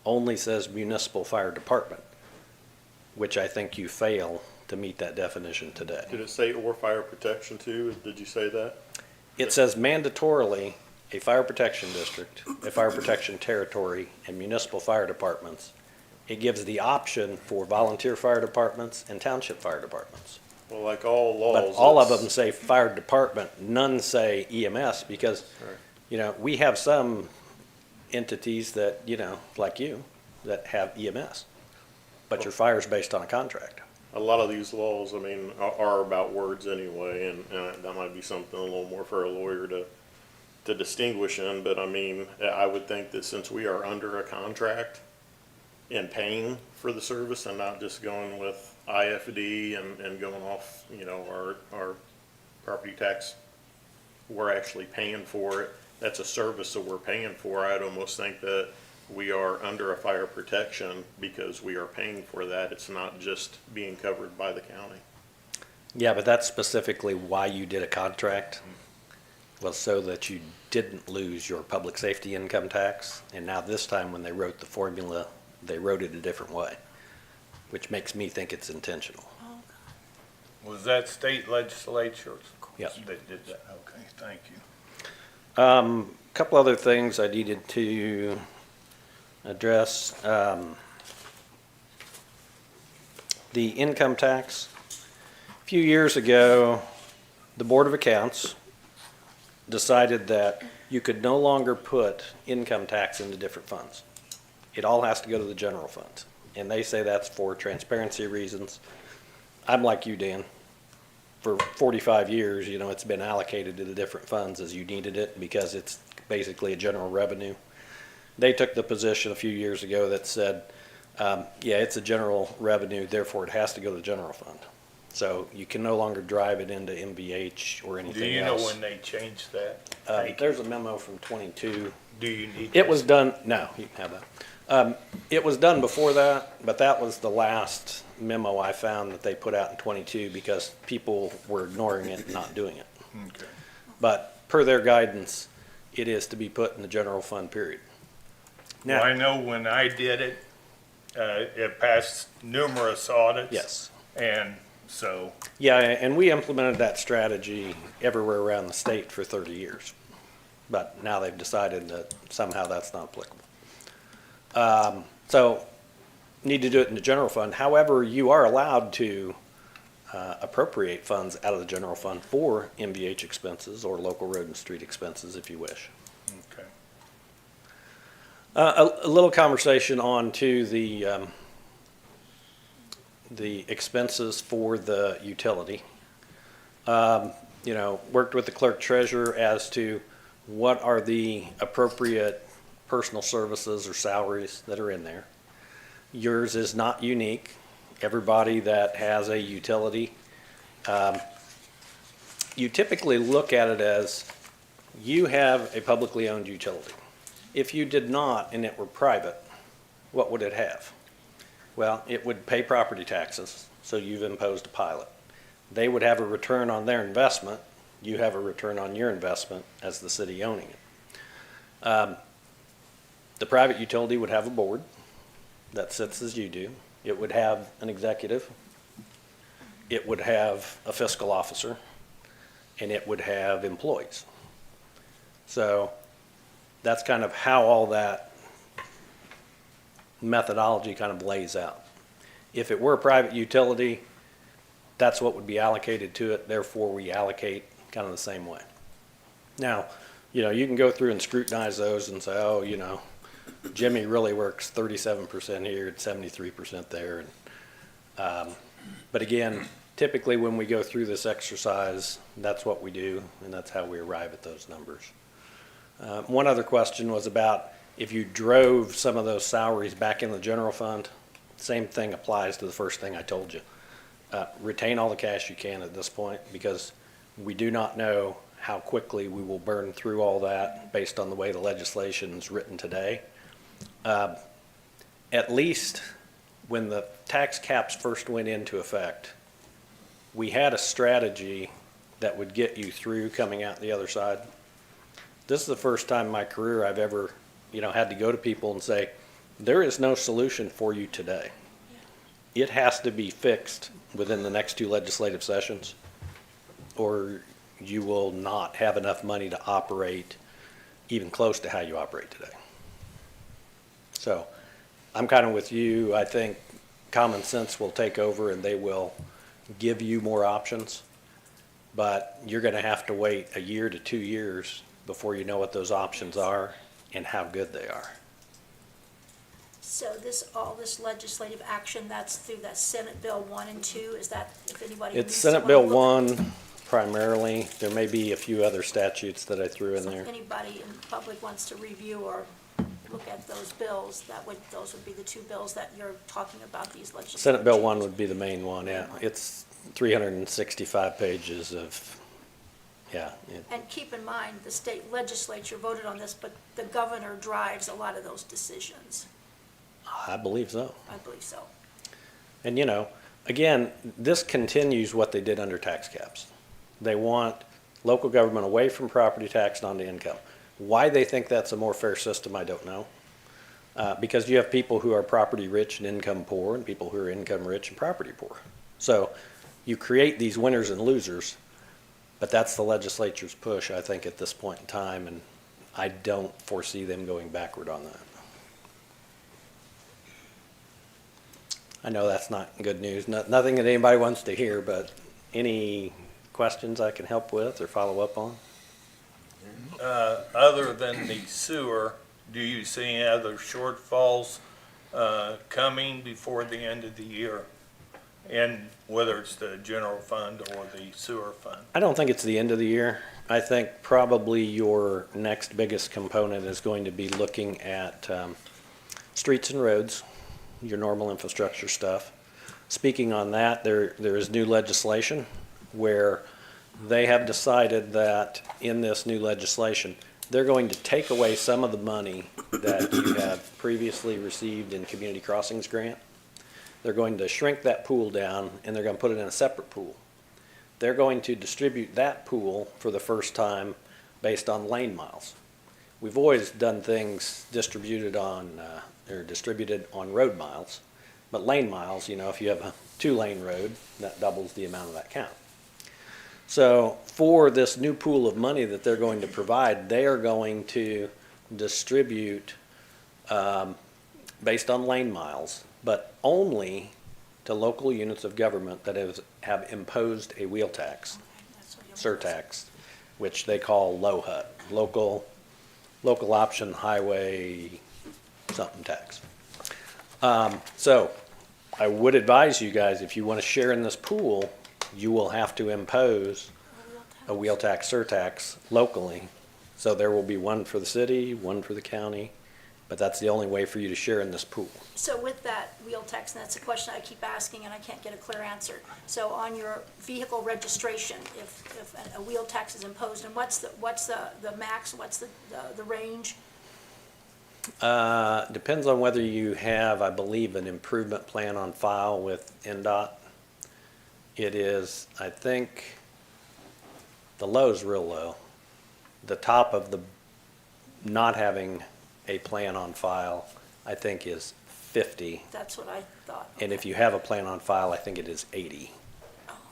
only says municipal fire department, which I think you fail to meet that definition today. Did it say or fire protection too? Did you say that? It says mandatorily a fire protection district, a fire protection territory, and municipal fire departments. It gives the option for volunteer fire departments and township fire departments. Well, like all laws. But all of it's- them say fire department, none say EMS, because, we have some entities that, like you, that have EMS. But your fire's based on a contract. A lot of these laws, are about words anyway, and that might be something a little more for a lawyer to distinguish in, but I would think that since we are under a contract and paying for the service and not just going with IFD and going off, our property tax, we're actually paying for it. That's a service that we're paying for. I'd almost think that we are under a fire protection because we are paying for that. It's not just being covered by the county. Yeah, but that's specifically why you did a contract. was so that you didn't lose your public safety income tax. And now this time when they wrote the formula, they wrote it a different way, which makes me think it's intentional. Was that state legislatures? Yes. That did that, okay, thank you. Couple other things I needed to address. The income tax. A few years ago, the Board of Accounts decided that you could no longer put income tax into different funds. It all has to go to the general fund. And they say that's for transparency reasons. I'm like you, Dan. For 45 years, you know, it's been allocated to the different funds as you needed it because it's basically a general revenue. They took the position a few years ago that said, yeah, it's a general revenue, therefore it has to go to the general fund. So you can no longer drive it into MVH or anything else. Do you know when they changed that? Thank you. There's a memo from 22. Do you need? It was done, no, you can have that. It was done before that, but that was the last memo I found that they put out in 22 because people were ignoring it and not doing it. Okay. But per their guidance, it is to be put in the general fund, period. Well, Now, I know when I did it, it passed numerous audits. yes. And so, Yeah, and we implemented that strategy everywhere around the state for 30 years. But now they've decided that somehow that's not applicable. So need to do it in the general fund. However, you are allowed to appropriate funds out of the general fund for MVH expenses or local road and street expenses if you wish. okay. A little conversation on to the expenses for the utility. You know, worked with the clerk treasurer as to what are the appropriate personal services or salaries that are in there. Yours is not unique. Everybody that has a utility, you typically look at it as you have a publicly owned utility. If you did not and it were private, what would it have? Well, it would pay property taxes, so you've imposed a pilot. They would have a return on their investment. You have a return on your investment as the city owning it. The private utility would have a board that sits as you do. It would have an executive. It would have a fiscal officer, and it would have employees. So that's kind of how all that methodology kind of lays out. If it were a private utility, that's what would be allocated to it, therefore we allocate kind of the same way. Now, you know, you can go through and scrutinize those and say, oh, you know, Jimmy really works 37% here and 73% there. But again, typically when we go through this exercise, that's what we do, and that's how we arrive at those numbers. One other question was about if you drove some of those salaries back in the general fund, same thing applies to the first thing I told you. Retain all the cash you can at this point because we do not know how quickly we will burn through all that based on the way the legislation is written today. At least when the tax caps first went into effect, we had a strategy that would get you through coming out the other side. This is the first time in my career I've ever, you know, had to go to people and say, there is no solution for you today. It has to be fixed within the next 2 legislative sessions, or you will not have enough money to operate even close to how you operate today. So I'm kind of with you. I think common sense will take over and they will give you more options, but you're going to have to wait a year to 2 years before you know what those options are and how good they are. So all this legislative action, that's through that Senate Bill 1 and 2, is that, if anybody It's needs Senate to Bill wanna look- 1 primarily. There may be a few other statutes that I threw in So there. if anybody in the public wants to review or look at those bills, those would be the 2 bills that you're talking about, these legislative Senate Bill 1 changes. would be the main one, yeah. It's 365 pages of, yeah. And keep in mind, the state legislature voted on this, but the governor drives a lot of those decisions. I believe so. I believe so. And, you know, again, this continues what they did under tax caps. They want local government away from property tax and onto income. Why they think that's a more fair system, I don't know. Because you have people who are property rich and income poor, and people who are income rich and property poor. So you create these winners and losers, but that's the legislature's push, I think, at this point in time, and I don't foresee them going backward on that. I know that's not good news, nothing that anybody wants to hear, but any questions I can help with or follow up on? Other than the sewer, do you see any other shortfalls coming before the end of the year? And whether it's the general fund or the sewer fund? I don't think it's the end of the year. I think probably your next biggest component is going to be looking at streets and roads, your normal infrastructure stuff. Speaking on that, there is new legislation where they have decided that in this new legislation, they're going to take away some of the money that you have previously received in Community Crossings Grant. They're going to shrink that pool down, and they're going to put it in a separate pool. They're going to distribute that pool for the first time based on lane miles. We've always done things distributed on road miles, but lane miles, if you have a 2-lane road, that doubles the amount of that count. So for this new pool of money that they're going to provide, they are going to distribute based on lane miles, but only to local units of government that have imposed a wheel tax, surtax, which they call LOHUT, local option highway something tax. So I would advise you guys, if you want to share in this pool, you will have to impose a wheel tax surtax locally. So there will be one for the city, one for the county, but that's the only way for you to share in this pool. So with that wheel tax, and that's a question I keep asking and I can't get a clear answer. So on your vehicle registration, if a wheel tax is imposed, and what's the max, what's the range? Depends on whether you have, I believe, an improvement plan on file with NDOT. It is, I think, the low's real low. The top of the not having a plan on file, I think, is 50. That's what I thought. And if you have a plan on file, I think it is 80.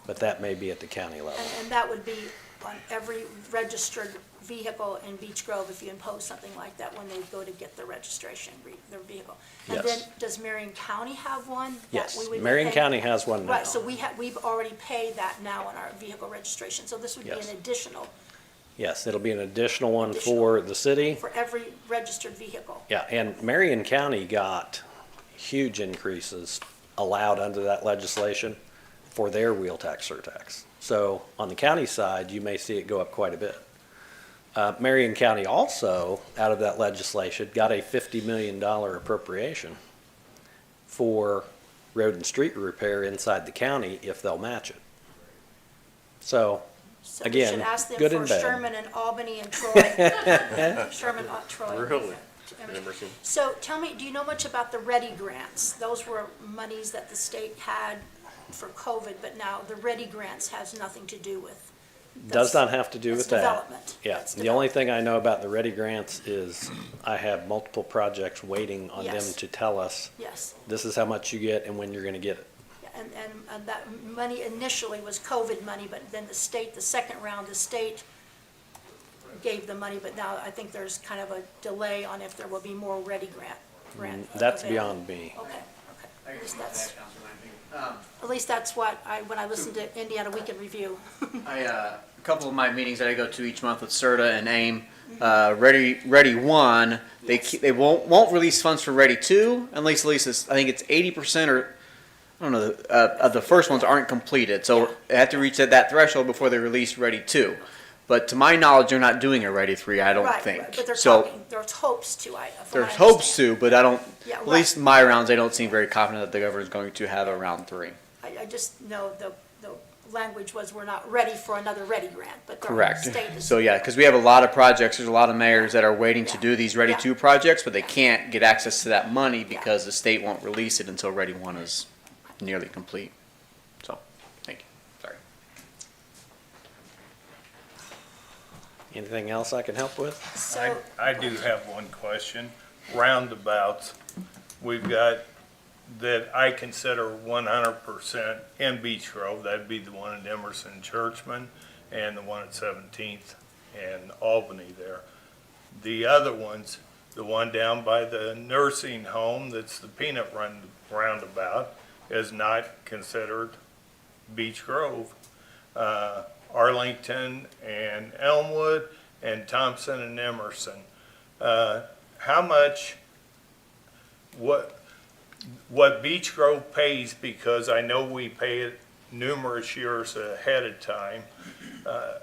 But that may be at the county level. And that would be on every registered vehicle in Beech Grove if you impose something like that when they go to get their registration, their vehicle. And Yes. then, does Marion County have one? that Yes, we would be Marion paying? County has one now. Right, so we've already paid that now on our vehicle registration, so this would be Yes. an additional Yes, it'll be an additional one for the city. for every registered vehicle. Yeah, and Marion County got huge increases allowed under that legislation for their wheel tax surtax. So on the county side, you may see it go up quite a bit. Marion County also, out of that legislation, got a $50 million appropriation for road and street repair inside the county if they'll match it. So, So we again, should ask them good for and bad. Sherman and Albany and Troy. Sherman, Troy. Really? Emerson. Emerson. So tell me, do you know much about the Ready grants? Those were monies that the state had for COVID, but now the Ready grants has nothing to do with. Does not have to do that's with that. development. Yeah, That's the only thing I know about the Ready grants is I have multiple projects waiting on them Yes. to tell us, Yes, this is how much you get and when you're gonna get it. and that money initially was COVID money, but then the second round, the state gave the money, but now I think there's kind of a delay on if there will be more Ready grant. That's available. beyond me. Okay. At least that's what when I listened to Indiana Week in Review. A couple of my meetings that I go to each month with CERTA and AIM, Ready 1, they won't release funds for Ready 2, at least I think it's 80% or, I don't know, of the first ones aren't completed. So they have to reach that threshold before they release Ready 2. But to my knowledge, they're not doing a Ready 3, I don't Right, think. right, but they're So talking, there's hopes to, from what there's I hopes understand. to, but I don't, Yeah, at least in my rounds, I don't seem very confident that the governor is going to have a round 3. I just know the language was we're not ready for another Ready grant, but the Correct. state is. So yeah, because we have a lot of projects, there's a lot of mayors that are waiting to do these Ready Yeah. 2 projects, but they can't get access to that money because the state won't release it until Ready 1 is nearly complete. So, thank you, sorry. Anything else I can help with? So, I do have one question. Roundabouts, we've got that I consider 100% in Beech Grove. That'd be the one at Emerson and Churchman and the one at 17th and Albany there. The other ones, the one down by the nursing home that's the Peanut Run Roundabout, is not considered Beech Grove. Arlington and Elmwood and Thompson and Emerson. How much, what Beech Grove pays, because I know we pay it numerous years ahead of time.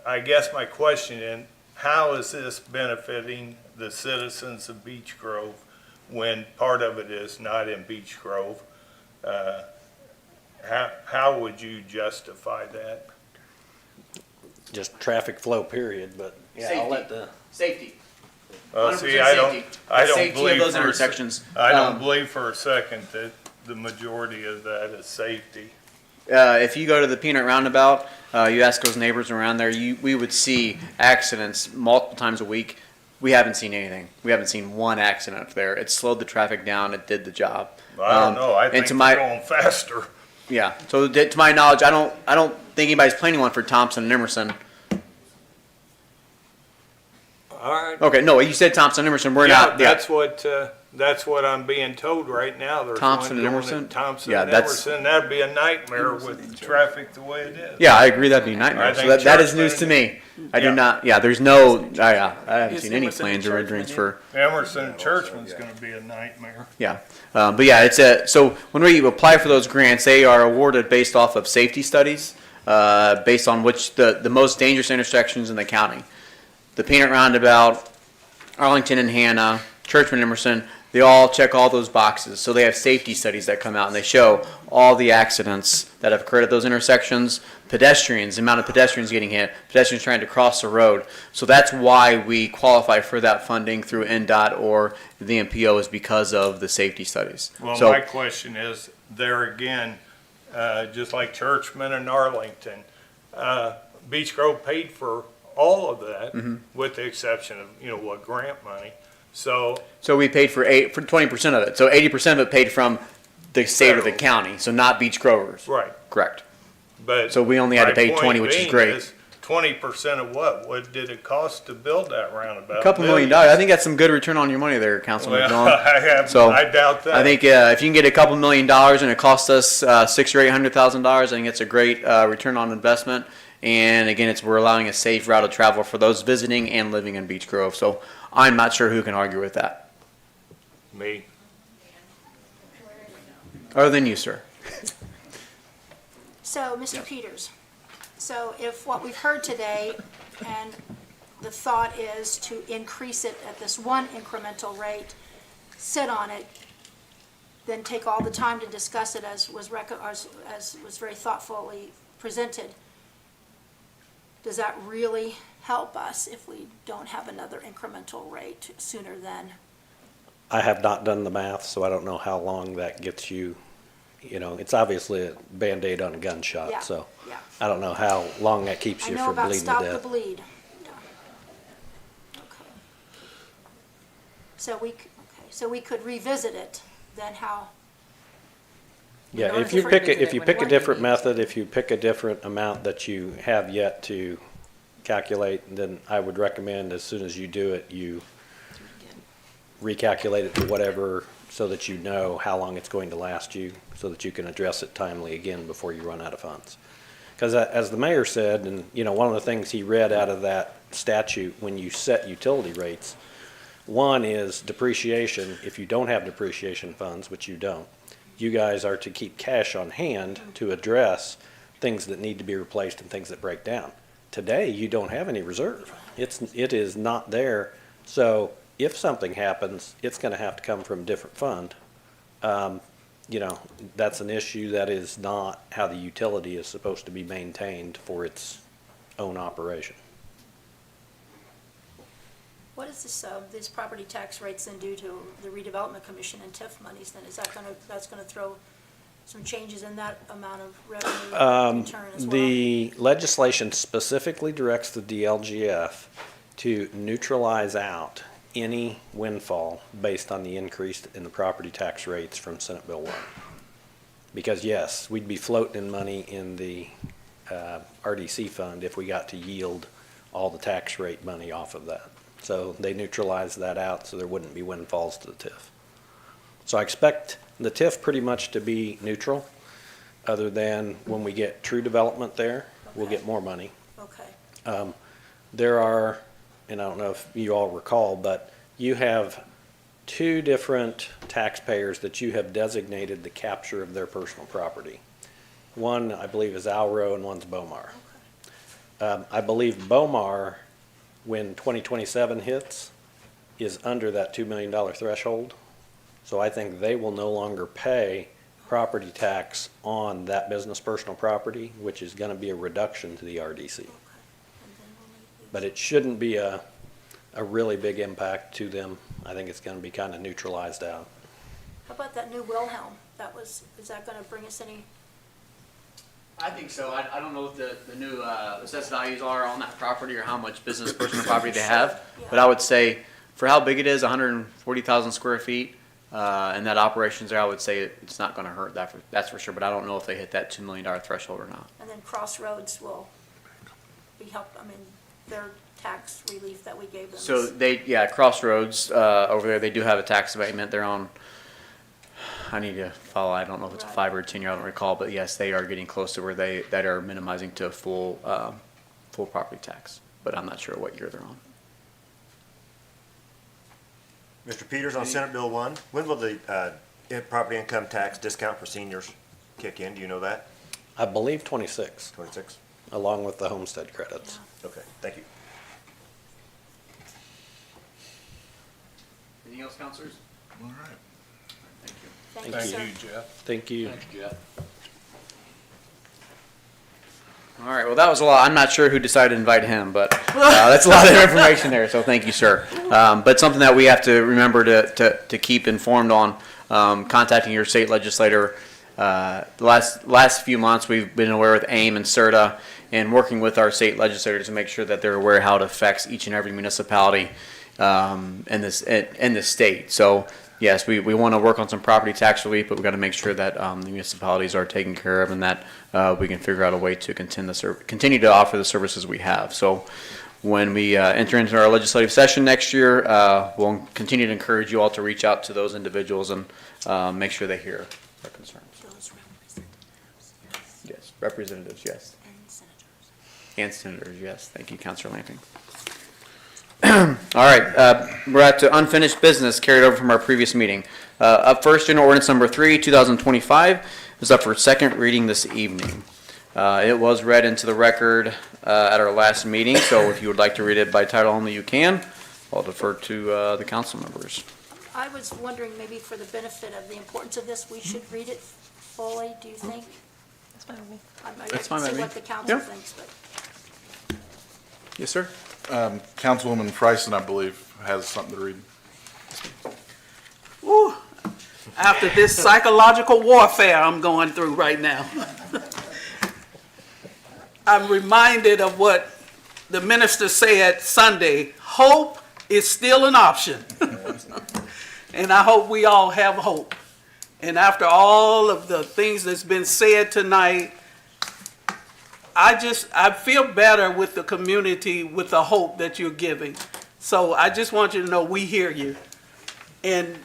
I guess my question is, how is this benefiting the citizens of Beech Grove when part of it is not in Beech Grove? How would you justify that? Just traffic flow period, but yeah, I'll let the. Safety. See, 100% I don't, safety. I The don't safety of believe those for a intersections. I don't believe for a second that the majority of that is safety. If you go to the Peanut Roundabout, you ask those neighbors around there, we would see accidents multiple times a week. We haven't seen anything. We haven't seen one accident there. It slowed the traffic down. It did the job. I don't know, I and think to they're my- going faster. Yeah. So to my knowledge, I don't think anybody's planning one for Thompson and Emerson. All right. Okay. No, you said Thompson and Emerson. We're Yeah, not. that's what I'm being told right now. There's Thompson one and going Emerson? at Thompson Yeah, and that's- Emerson. That'd be a nightmare with traffic the way it is. Yeah, I agree. That'd be a nightmare. I So think that is Churchman- news to me. I Yeah. do not. Yeah. There's no. I haven't Is seen any Emerson plans and or Churchman renderings in? for. Emerson and Churchman's gonna be a nightmare. Yeah, but yeah, so when we apply for those grants, they are awarded based off of safety studies, based on which the most dangerous intersections in the county. The Peanut Roundabout, Arlington and Hannah, Churchman, Emerson, they all check all those boxes. So they have safety studies that come out and they show all the accidents that have occurred at those intersections, pedestrians, the amount of pedestrians getting hit, pedestrians trying to cross the road. So that's why we qualify for that funding through NDOT or the MPO, is because of the safety studies. Well, So- my question is, there again, just like Churchman and Arlington, Beech Grove paid for all of that, Mm-hmm. with the exception of, what, grant money. So, So we paid for 20% of it. So 80% of it paid from the state or the Federal. county. So not Beech Grovers. right, Correct. but. So we only had to my pay point 20, which is being great. 20% of what? What did it cost to build that roundabout? A couple $1 million. I think that's some good return on your money there, Councilman Well, John. I doubt that. I think if you can get a couple $1 million and it costs us $600,000 or $800,000, I think it's a great return on investment. And again, we're allowing a safe route of travel for those visiting and living in Beech Grove. So I'm not sure who can argue with that, Me. other than you, sir. So, Mr. Peters, so if what we've heard today, and the thought is to increase it at this one incremental rate, sit on it, then take all the time to discuss it as was very thoughtfully presented, does that really help us if we don't have another incremental rate sooner than? I have not done the math, so I don't know how long that gets you. It's obviously a Band-Aid on a Yeah, gunshot, so yeah. I don't know how long that keeps I you know from about bleeding to Stop the death. Bleed. Yeah. Okay. So we could revisit it, then how? Yeah, order if to you pick revisit it if you when pick a one different meets. method, if you pick a different amount that you have yet to calculate, then I would recommend as soon as you do it, you recalculate it to whatever, so that you know how long it's going to last you, so that you can address it timely again before you run out of funds. Because as the mayor said, and one of the things he read out of that statute, when you set utility rates, one is depreciation. If you don't have depreciation funds, which you don't, you guys are to keep cash on hand to address things that need to be replaced and things that break down. Today, you don't have any reserve. It is not there. So if something happens, it's going to have to come from a different fund. That's an issue. That is not how the utility is supposed to be maintained for its own operation. What is these property tax rates then do to the redevelopment commission and TIF monies then? Is that that's gonna throw some changes in that amount of revenue return as well? The legislation specifically directs the DLGF to neutralize out any windfall based on the increase in the property tax rates from Senate Bill 1. Because yes, we'd be floating in money in the RDC fund if we got to yield all the tax rate money off of that. So they neutralized that out so there wouldn't be windfalls to the TIF. So I expect the TIF pretty much to be neutral, other than when we get true development there, we'll get more money. Okay. There are, and I don't know if you all recall, but you have two different taxpayers that you have designated the capture of their personal property. One, I believe, is Alro and one's Bomar. I believe Bomar, when 2027 hits, is under that $2 million threshold. So I think they will no longer pay property tax on that business personal property, which is going to be a reduction to the RDC. But it shouldn't be a really big impact to them. I think it's going to be kind of neutralized out. How about that new Wilhelm? Is that gonna bring us any? I think so. I don't know what the new assessed values are on that property or how much business personal property they have. But I would say for how big it is, 140,000 square feet, and that operations there, I would say it's not going to hurt that's for sure. But I don't know if they hit that $2 million threshold or not. And then Crossroads will be helped, their tax relief that we gave them. So Crossroads over there, they do have a tax abatement. They're on, I need to follow, I don't know if it's a 5 or a 10 year, I don't recall, but yes, they are getting close to where that are minimizing to full property tax. But I'm not sure what year they're on. Mr. Peters, on Senate Bill 1, when will the property income tax discount for seniors kick in? Do you know that? I believe 26, 26? along with the homestead credits. Okay, thank you. Anything else, counselors? All right. Thank you. Thank you, Thank sir. you, Jeff. Thank you. Thanks, Jeff. All right, well, that was a lot. I'm not sure who decided to invite him, but that's a lot of information there, so thank you, sir. But something that we have to remember to keep informed on, contacting your state legislator. The last few months, we've been aware with AIM and CERTA and working with our state legislators to make sure that they're aware how it affects each and every municipality in the state. So yes, we want to work on some property tax relief, but we've got to make sure that the municipalities are taken care of and that we can figure out a way to continue to offer the services we have. So when we enter into our legislative session next year, we'll continue to encourage you all to reach out to those individuals and make sure they hear our concerns. Yes, representatives, yes. And senators, yes. Thank you, Councilor Lamping. All right, we're at unfinished business carried over from our previous meeting. Up first, General Ordinance Number 3, 2025 is up for second reading this evening. It was read into the record at our last meeting, so if you would like to read it by title only, you can. I'll defer to the council members. I was wondering, maybe for the benefit of the importance of this, we should read it fully, do you think? That's fine with me. That's fine by See me. what the council Yeah. thinks, but. Yes, sir. Councilwoman Friesen, I believe, has something to read. Woo. After this psychological warfare I'm going through right now. I'm reminded of what the minister said Sunday, hope is still an option. And I hope we all have hope. And after all of the things that's been said tonight, I feel better with the community, with the hope that you're giving. So I just want you to know we hear you. And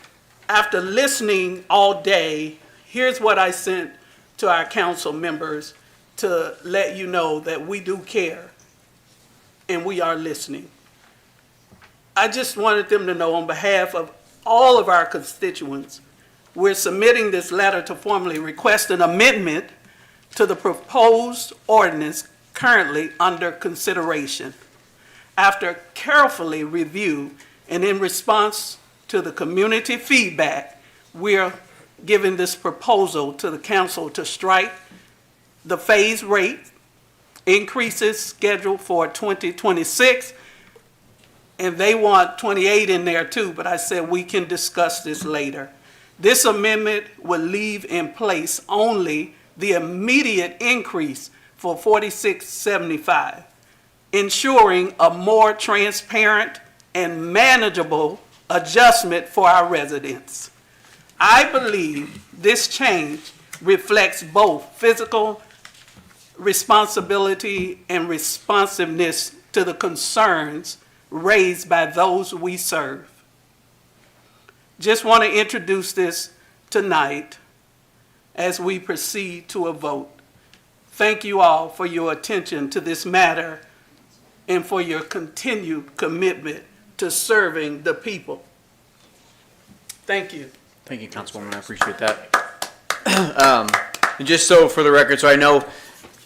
after listening all day, here's what I sent to our council members to let you know that we do care and we are listening. I just wanted them to know on behalf of all of our constituents, we're submitting this letter to formally request an amendment to the proposed ordinance currently under consideration. After carefully review and in response to the community feedback, we're giving this proposal to the council to strike the phase rate increases scheduled for 2026, and they want 28 in there too, but I said we can discuss this later. This amendment will leave in place only the immediate increase for 4675. ensuring a more transparent and manageable adjustment for our residents. I believe this change reflects both fiscal responsibility and responsiveness to the concerns raised by those we serve. Just want to introduce this tonight as we proceed to a vote. Thank you all for your attention to this matter and for your continued commitment to serving the people. Thank you. Thank you, Councilwoman, I appreciate that. And just so for the record, so I know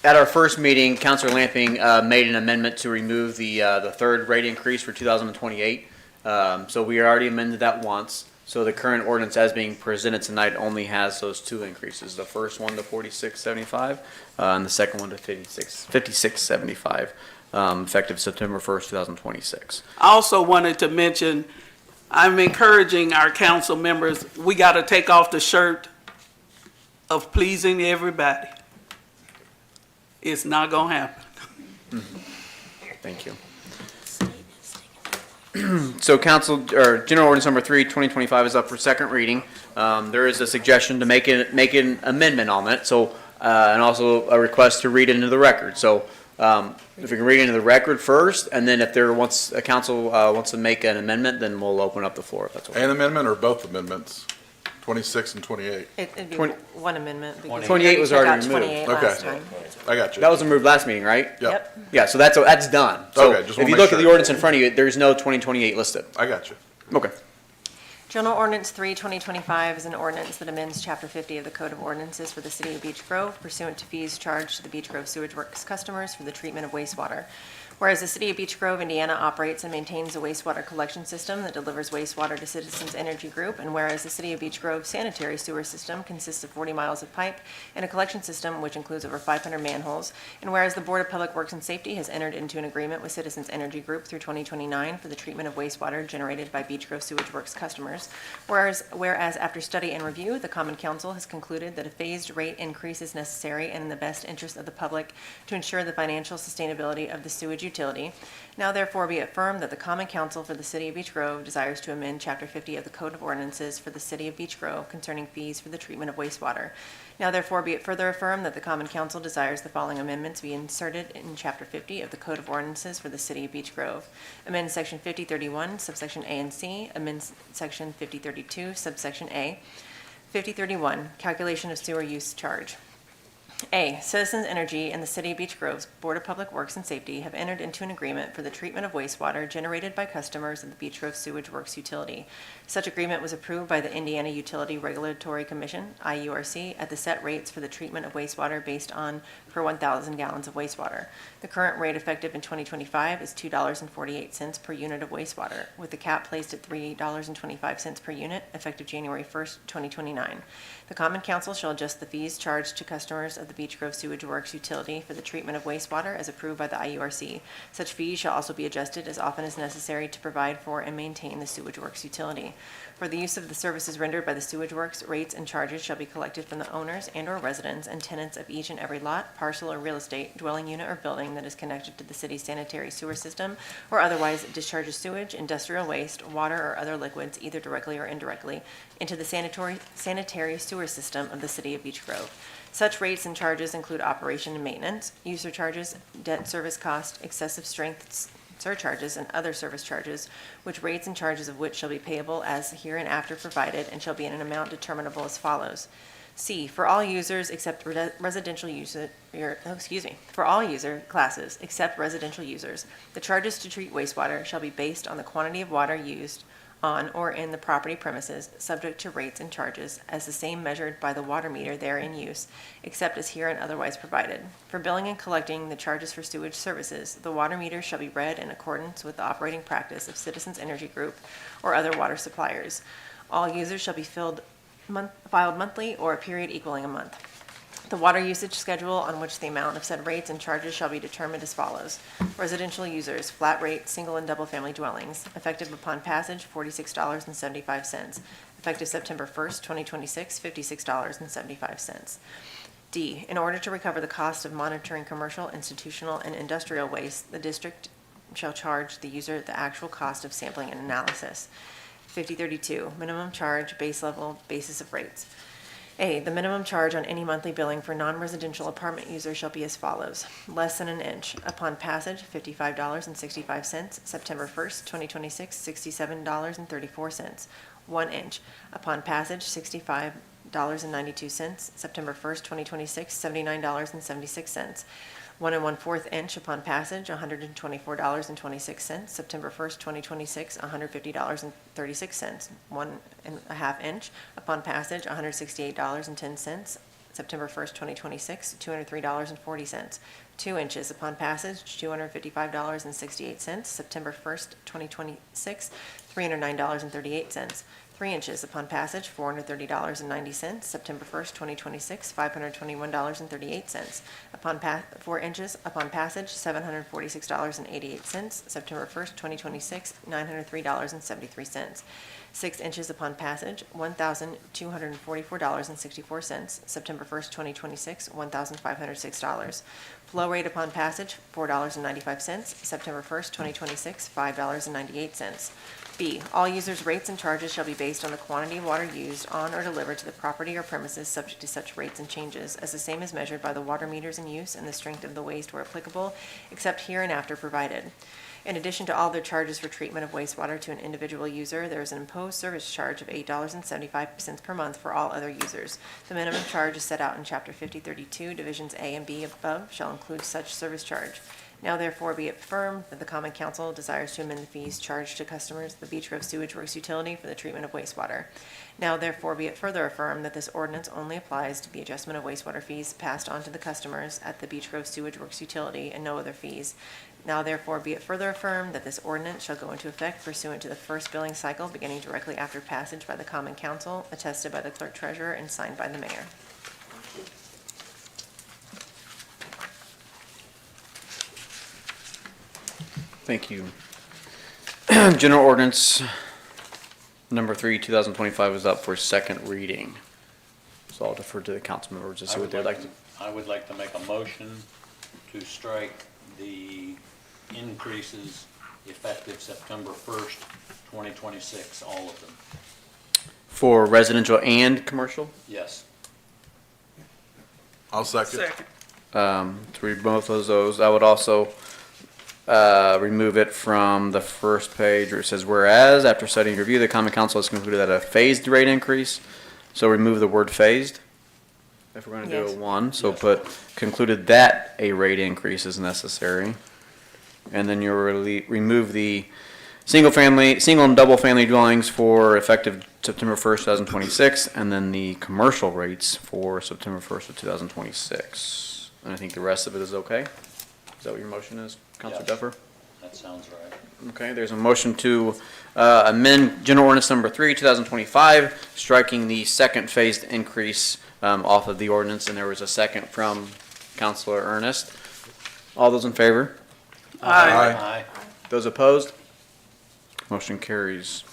at our first meeting, Councilor Lamping made an amendment to remove the third rate increase for 2028. So we already amended that once. So the current ordinance as being presented tonight only has those two increases. The first one to 46.75 and the second one to 56.75, effective September 1st, 2026. I also wanted to mention, I'm encouraging our council members, we got to take off the shirt of pleasing everybody. It's not going to happen. Thank you. So General Ordinance Number 3, 2025 is up for second reading. There is a suggestion to make an amendment on it, so, and also a request to read it into the record. So, if we can read it into the record first, and then if a council wants to make an amendment, then we'll open up the floor, if that's okay. An amendment or both amendments? 26 and 28? It'd be 20 one amendment. because 28 was we took already out removed. 28 Okay. last time. I got you. That was removed last meeting, right? Yep. Yeah, so that's done. So Okay, just if wanna you make look at the sure. ordinance in front of you, there's no 2028 listed. I got you. Okay. General Ordinance 3, 2025 is an ordinance that amends Chapter 50 of the Code of Ordinances for the City of Beech Grove pursuant to fees charged to the Beech Grove Sewage Works customers for the treatment of wastewater. Whereas the City of Beech Grove, Indiana operates and maintains a wastewater collection system that delivers wastewater to Citizens Energy Group, and whereas the City of Beech Grove sanitary sewer system consists of 40 miles of pipe and a collection system which includes over 500 manholes, and whereas the Board of Public Works and Safety has entered into an agreement with Citizens Energy Group through 2029 for the treatment of wastewater generated by Beech Grove Sewage Works customers, whereas after study and review, the Common Council has concluded that a phased rate increase is necessary and in the best interest of the public to ensure the financial sustainability of the sewage utility. Now therefore be affirmed that the Common Council for the City of Beech Grove desires to amend Chapter 50 of the Code of Ordinances for the City of Beech Grove concerning fees for the treatment of wastewater. Now therefore be it further affirmed that the Common Council desires the following amendments be inserted in Chapter 50 of the Code of Ordinances for the City of Beech Grove. Amend Section 5031, subsection A and C. Amend Section 5032, subsection A. 5031, calculation of sewer use charge. A, Citizens Energy and the City of Beech Grove's Board of Public Works and Safety have entered into an agreement for the treatment of wastewater generated by customers of the Beech Grove Sewage Works utility. Such agreement was approved by the Indiana Utility Regulatory Commission, IURC, at the set rates for the treatment of wastewater based on per 1,000 gallons of wastewater. The current rate effective in 2025 is $2.48 per unit of wastewater, with the cap placed at $3.25 per unit, effective January 1st, 2029. The Common Council shall adjust the fees charged to customers of the Beech Grove Sewage Works utility for the treatment of wastewater as approved by the IURC. Such fees shall also be adjusted as often as necessary to provide for and maintain the Sewage Works utility. For the use of the services rendered by the Sewage Works, rates and charges shall be collected from the owners and/or residents and tenants of each and every lot, parcel, or real estate, dwelling unit, or building that is connected to the city's sanitary sewer system or otherwise discharges sewage, industrial waste, water, or other liquids, either directly or indirectly, into the sanitary sewer system of the City of Beech Grove. Such rates and charges include operation and maintenance, user charges, debt service cost, excessive strength surcharges, and other service charges, which rates and charges of which shall be payable as hereinafter provided and shall be in an amount determinable as follows. C, for all users except residential user, for all user classes except residential users, the charges to treat wastewater shall be based on the quantity of water used on or in the property premises, subject to rates and charges as the same measured by the water meter there in use, except as herein otherwise provided. For billing and collecting the charges for sewage services, the water meter shall be read in accordance with the operating practice of Citizens Energy Group or other water suppliers. All users shall be filed monthly or a period equaling a month. The water usage schedule on which the amount of said rates and charges shall be determined as follows. Residential users, flat rate, single and double family dwellings, effective upon passage, $46.75. Effective September 1st, 2026, $56.75. D, in order to recover the cost of monitoring commercial, institutional, and industrial waste, the district shall charge the user the actual cost of sampling and analysis. 5032, minimum charge, base level, basis of rates. A, the minimum charge on any monthly billing for non-residential apartment users shall be as follows. Less than an inch. Upon passage, $55.65. September 1st, 2026, $67.34. 1 inch. Upon passage, $65.92. September 1st, 2026, $79.76. 1 1/4 inch upon passage, $124.26. September 1st, 2026, $150.36. 1 1/2 inch upon passage, $168.10. September 1st, 2026, $203.40. 2 inches upon passage, $255.68. September 1st, 2026, $309.38. 3 inches upon passage, $430.90. September 1st, 2026, $521.38. 4 inches upon passage, $746.88. September 1st, 2026, $903.73. 6 inches upon passage, $1,244.64. September 1st, 2026, $1,506. Flow rate upon passage, $4.95. September 1st, 2026, $5.98. B, all users' rates and charges shall be based on the quantity of water used on or delivered to the property or premises subject to such rates and changes, as the same is measured by the water meters in use and the strength of the waste where applicable, except hereinafter provided. In addition to all their charges for treatment of wastewater to an individual user, there is an imposed service charge of $8.75 per month for all other users. The minimum charge is set out in Chapter 5032, Divisions A and B above shall include such service charge. Now therefore be it affirmed that the Common Council desires to amend the fees charged to customers of the Beech Grove Sewage Works utility for the treatment of wastewater. Now therefore be it further affirmed that this ordinance only applies to the adjustment of wastewater fees passed on to the customers at the Beech Grove Sewage Works utility and no other fees. Now therefore be it further affirmed that this ordinance shall go into effect pursuant to the first billing cycle beginning directly after passage by the Common Council, attested by the Clerk Treasurer and signed by the Mayor. Thank you. General ordinance number 3, 2025 is up for second reading. So I'll defer to the council members to see what they'd like to. I would like to make a motion to strike the increases effective September 1st, 2026, all of them. For residential and commercial? Yes. I'll second. Second. To read both of those, I would also remove it from the first page where it says, whereas, after study and review, the Common Council has concluded that a phased rate increase, so remove the word phased, if we're gonna do Yes. a one, so put concluded that a rate increase is necessary. And then you'll remove the single and double family dwellings for effective September 1st, 2026, and then the commercial rates for September 1st of 2026. And I think the rest of it is okay? Is that what your motion is, Councilor Yes. Duffer? That sounds right. Okay, there's a motion to amend General Ordinance number 3, 2025, striking the second phased increase off of the ordinance, and there was a second from Councilor Ernest. All those in favor? Aye. Those opposed? Motion carries.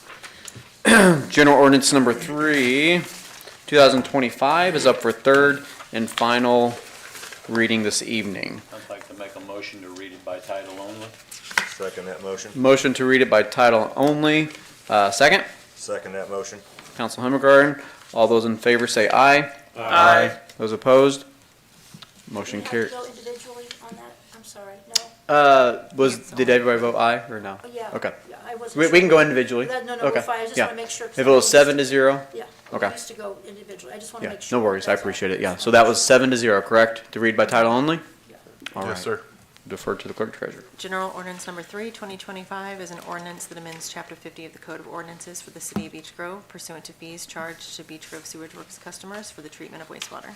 General Ordinance number 3, 2025 is up for third and final reading this evening. I'd like to make a motion to read it by title only. Second that motion. Motion to read it by title only. Second? Second that motion. Council Himmelgarden. All those in favor say aye. Aye. Those opposed? Motion Do we carries. have to go individually on that? I'm sorry, no? Did everybody vote aye or no? Oh, yeah. Okay. Yeah, I wasn't We sure. can go individually. No, no, Okay. we're fine. I just Yeah. want to make sure. If it was 7-0? Yeah. Okay. We used to go individually. I just want to Yeah, make sure. no worries. I that's all. appreciate it. Yeah. So that was 7-0, correct? To read by title only? All right. Yes, sir. Defer to the clerk treasurer. General Ordinance Number 3, 2025 is an ordinance that amends Chapter 50 of the Code of Ordinances for the City of Beech Grove pursuant to fees charged to Beech Grove Sewage Works customers for the treatment of wastewater.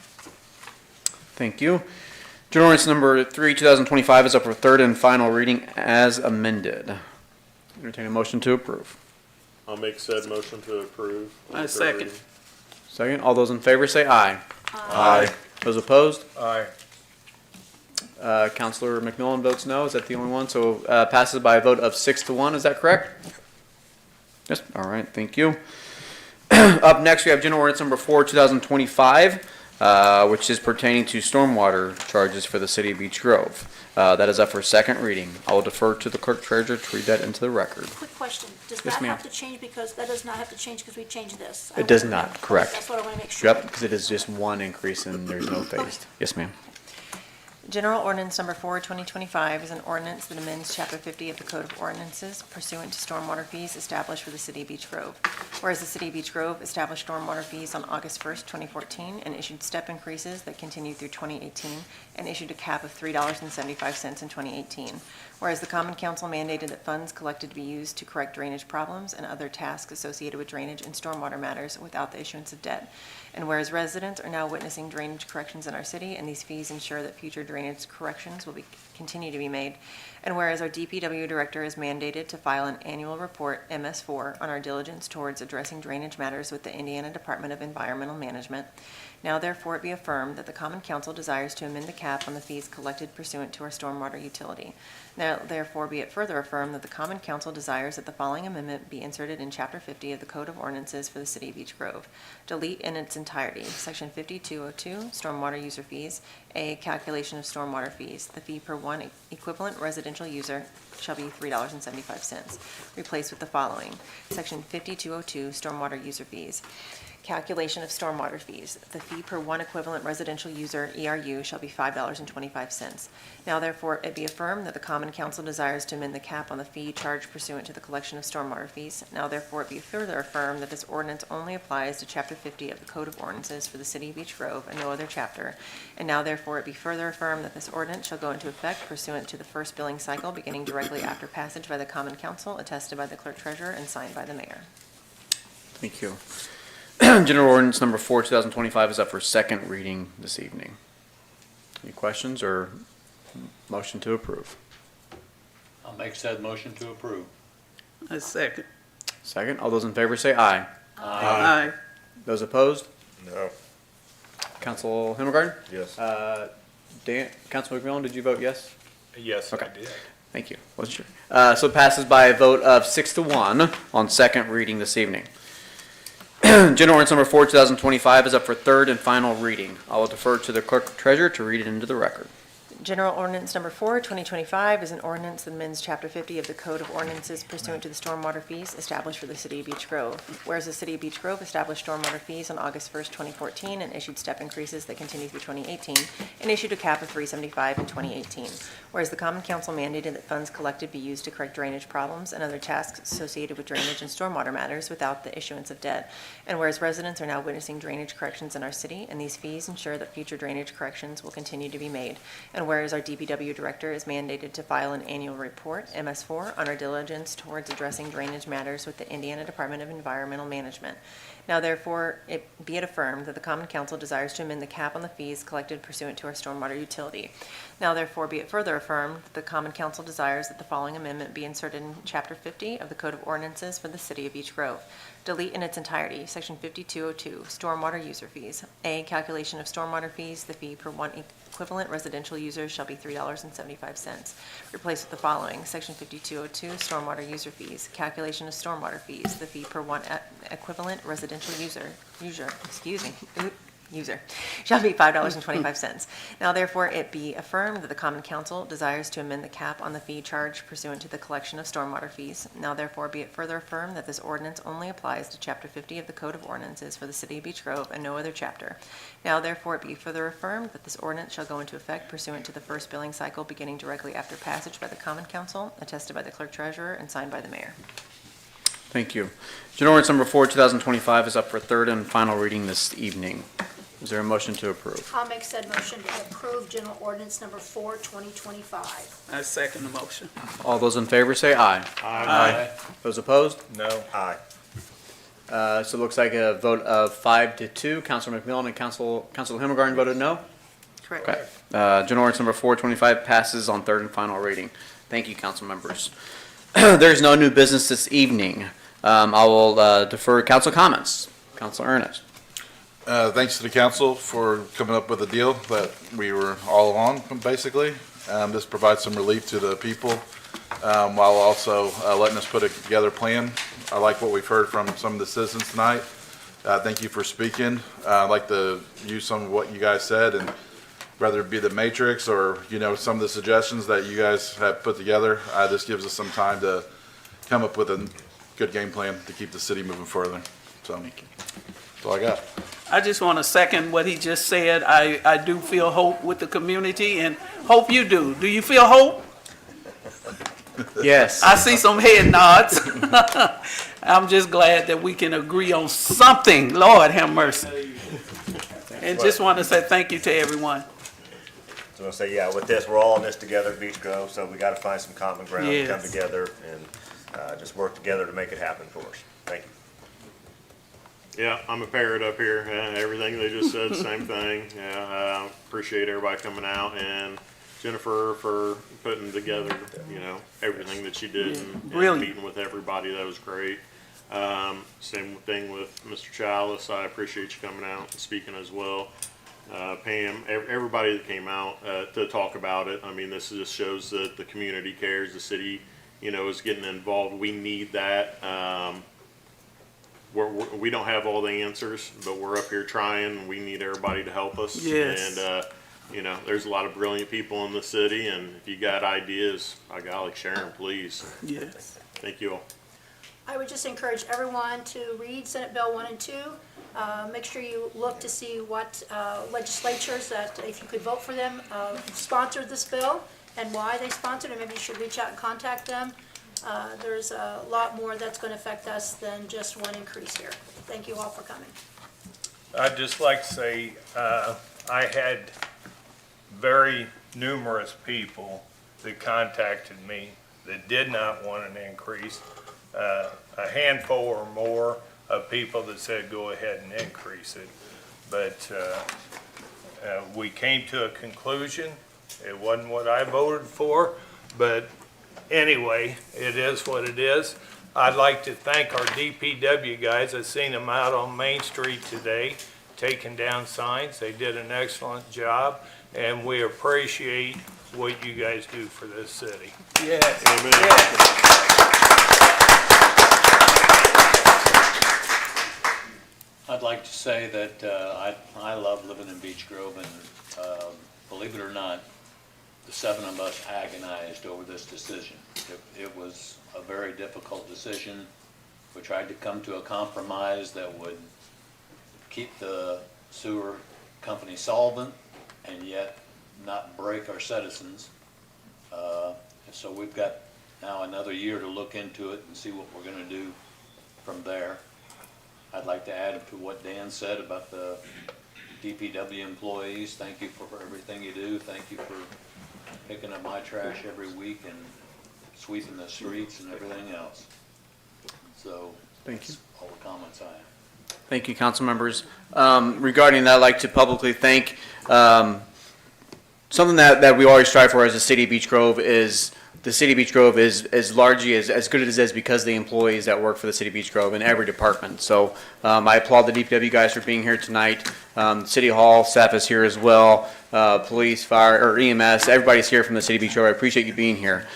Thank you. General Ordinance number 3, 2025 is up for third and final reading as amended. Entertain a motion to approve. I'll make said motion to approve. I second. Second, all those in favor say aye. Aye. Those opposed? Aye. Counselor McMillan votes no. Is that the only one? So passes by a vote of 6-1. Is that correct? Yes. All right. Thank you. Up next, we have General Ordinance number 4, 2025. which is pertaining to stormwater charges for the city of Beech Grove. That is up for second reading. I will defer to the clerk treasurer to read that into the record. Quick question, does Yes, that ma'am. have to change, because that does not have to change because we changed this? It does not, correct. That's what I want to make sure. Yep, because it is just one increase and there's no phased. Yes, ma'am. General Ordinance Number 4, 2025 is an ordinance that amends Chapter 50 of the Code of Ordinances pursuant to stormwater fees established for the City of Beech Grove. Whereas the City of Beech Grove established stormwater fees on August 1st, 2014, and issued step increases that continued through 2018, and issued a cap of $3.75 in 2018. Whereas the Common Council mandated that funds collected to be used to correct drainage problems and other tasks associated with drainage and stormwater matters without the issuance of debt. And whereas residents are now witnessing drainage corrections in our city, and these fees ensure that future drainage corrections will continue to be made. And whereas our DPW director is mandated to file an annual report, MS4, on our diligence towards addressing drainage matters with the Indiana Department of Environmental Management. Now therefore it be affirmed that the Common Council desires to amend the cap on the fees collected pursuant to our stormwater utility. Now therefore be it further affirmed that the Common Council desires that the following amendment be inserted in Chapter 50 of the Code of Ordinances for the City of Beech Grove. Delete in its entirety, Section 5202, Stormwater User Fees. A, calculation of stormwater fees. The fee per one equivalent residential user shall be $3.75. Replace with the following, Section 5202, Stormwater User Fees. Calculation of stormwater fees. The fee per one equivalent residential user, ERU, shall be $5.25. Now therefore it be affirmed that the Common Council desires to amend the cap on the fee charged pursuant to the collection of stormwater fees. Now therefore it be further affirmed that this ordinance only applies to Chapter 50 of the Code of Ordinances for the City of Beech Grove and no other chapter. And now therefore it be further affirmed that this ordinance shall go into effect pursuant to the first billing cycle beginning directly after passage by the Common Council, attested by the Clerk Treasurer and signed by the Mayor. Thank you. General Ordinance Number 4, 2025 is up for second reading this evening. Any questions or motion to approve? I'll make said motion to approve. A second. Second, all those in favor say aye. Aye. Those opposed? No. Council Himmelgarden? Yes. Council McMillan, did you vote yes? Yes, Okay. I did. Thank you. Wasn't sure. So it passes by a vote of 6-1 on second reading this evening. General Ordinance Number 4, 2025 is up for third and final reading. I will defer to the Clerk Treasurer to read it into the record. General Ordinance Number 4, 2025 is an ordinance that amends Chapter 50 of the Code of Ordinances pursuant to the stormwater fees established for the City of Beech Grove. Whereas the City of Beech Grove established stormwater fees on August 1st, 2014, and issued step increases that continue through 2018, and issued a cap of $3.75 in 2018. Whereas the Common Council mandated that funds collected be used to correct drainage problems and other tasks associated with drainage and stormwater matters without the issuance of debt. And whereas residents are now witnessing drainage corrections in our city, and these fees ensure that future drainage corrections will continue to be made. And whereas our DPW director is mandated to file an annual report, MS4, on our diligence towards addressing drainage matters with the Indiana Department of Environmental Management. Now therefore, be it affirmed that the Common Council desires to amend the cap on the fees collected pursuant to our stormwater utility. Now therefore, be it further affirmed that the Common Council desires that the following amendment be inserted in Chapter 50 of the Code of Ordinances for the City of Beech Grove. Delete in its entirety, Section 5202, Stormwater User Fees. A, calculation of stormwater fees. The fee per one equivalent residential user shall be $3.75. Replace with the following, Section 5202, Stormwater User Fees. Calculation of stormwater fees. The fee per one equivalent residential user shall be $5.25. Now therefore it be affirmed that the Common Council desires to amend the cap on the fee charged pursuant to the collection of stormwater fees. Now therefore be it further affirmed that this ordinance only applies to Chapter 50 of the Code of Ordinances for the City of Beech Grove and no other chapter. Now therefore it be further affirmed that this ordinance shall go into effect pursuant to the first billing cycle beginning directly after passage by the Common Council, attested by the Clerk Treasurer and signed by the Mayor. Thank you. General Ordinance Number 4, 2025 is up for third and final reading this evening. Is there a motion to approve? I'll make said motion to approve General Ordinance Number 4, 2025. I second the motion. All those in favor say aye. Aye. Those opposed? No. Aye. So it looks like a vote of 5-2. Councilor McMillan and Councilor Himmelgarden voted no? Correct. Okay. General Ordinance Number 425 passes on third and final reading. Thank you, council members. There is no new business this evening. I will defer council comments. Councilor Ernest. Thanks to the council for coming up with a deal that we were all on, basically. This provides some relief to the people, while also letting us put together a plan. I like what we've heard from some of the citizens tonight. Thank you for speaking. I'd like to use some of what you guys said, and whether it be the matrix or, some of the suggestions that you guys have put together, this gives us some time to come up with a good game plan to keep the city moving further. So, that's all I got. I just want to second what he just said. I do feel hope with the community, and hope you do. Do you feel hope? Yes. I see some head nods. I'm just glad that we can agree on something. Lord have mercy. And just want to say thank you to everyone. So I'll say, yeah, with this, we're all in this together at Beech Grove, so we gotta find some common ground to come Yes. together and, just work together to make it happen for us. Thank you. Yeah, I'm a parrot up here. Everything they just said, same thing. Yeah, appreciate everybody coming out and Jennifer for putting together, everything that she did and Brilliant. meeting with everybody. That was great. Same thing with Mr. Chalice. I appreciate you coming out and speaking as well. Pam, everybody that came out to talk about it. I mean, this just shows that the community cares. The city, is getting involved. We need that. We don't have all the answers, but we're up here trying. We need everybody to help us. Yes. And, there's a lot of brilliant people in the city, and if you got ideas, by golly, share them, please. Yes. Thank you all. I would just encourage everyone to read Senate Bill 1 and 2. Make sure you look to see what legislatures that, if you could vote for them, sponsored this bill and why they sponsored it. Maybe you should reach out and contact them. There's a lot more that's going to affect us than just one increase here. Thank you all for coming. I'd just like to say, I had very numerous people that contacted me that did not want an increase. A handful or more of people that said go ahead and increase it. But we came to a conclusion. It wasn't what I voted for, but anyway, it is what it is. I'd like to thank our DPW guys. I've seen them out on Main Street today, taking down signs. They did an excellent job, and we appreciate what you guys do for this city. Yes. Amen. I'd like to say that I love living in Beech Grove, and believe it or not, the seven of us agonized over this decision. It was a very difficult decision. We tried to come to a compromise that would keep the sewer company solvent and yet not break our citizens. So we've got now another year to look into it and see what we're going to do from there. I'd like to add to what Dan said about the DPW employees. Thank you for everything you do. Thank you for picking up my trash every week and sweeping the streets and everything else. So Thank you. that's all the comments I have. Thank you, council members. Regarding that, I'd like to publicly thank, something that we always strive for as a city of Beech Grove is the city of Beech Grove is largely as good as it is because of the employees that work for the city of Beech Grove in every department. So I applaud the DPW guys for being here tonight. City Hall staff is here as well. Police, fire, or EMS, everybody's here from the city of Beech Grove. I appreciate you being here.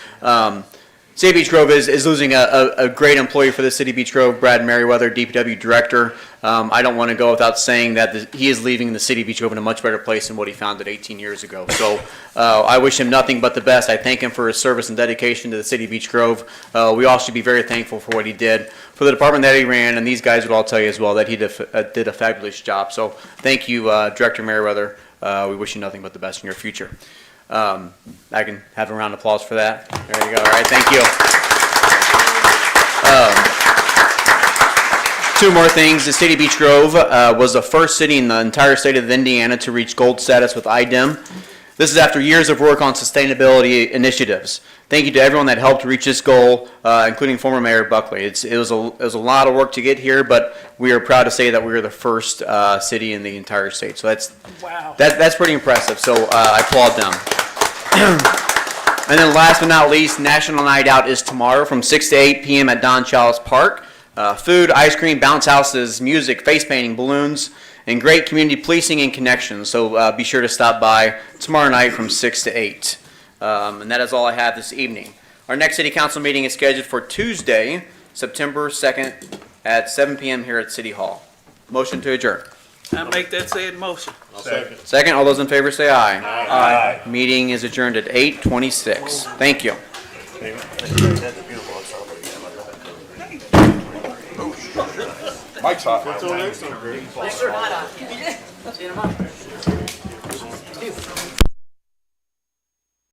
City of Beech Grove is losing a great employee for the city of Beech Grove, Brad Merriweather, DPW director. I don't want to go without saying that he is leaving the city of Beech Grove in a much better place than what he found it 18 years ago. So I wish him nothing but the best. I thank him for his service and dedication to the city of Beech Grove. We all should be very thankful for what he did for the department that he ran, and these guys would all tell you as well that he did a fabulous job. So thank you, Director Merriweather. We wish you nothing but the best in your future. I can have a round of applause for that. There you go. All right, thank you. Two more things. The city of Beech Grove was the first city in the entire state of Indiana to reach gold status with IDEM. This is after years of work on sustainability initiatives. Thank you to everyone that helped reach this goal, including former Mayor Buckley. It was a lot of work to get here, but we are proud to say that we are the first city in the entire state. So that's pretty impressive. So I applaud them. And then last but not least, National Night Out is tomorrow from 6 to 8 p.m. at Don Chalice Park. Food, ice cream, bounce houses, music, face painting, balloons, and great community policing and connections. So be sure to stop by tomorrow night from 6 to 8. And that is all I have this evening. Our next City Council meeting is scheduled for Tuesday, September 2nd at 7 p.m. here at City Hall. Motion to adjourn. I make that said motion. Second. Second, all those in favor say aye. Aye. Meeting is adjourned at 8:26. Thank you. Mike's hot. See you tomorrow.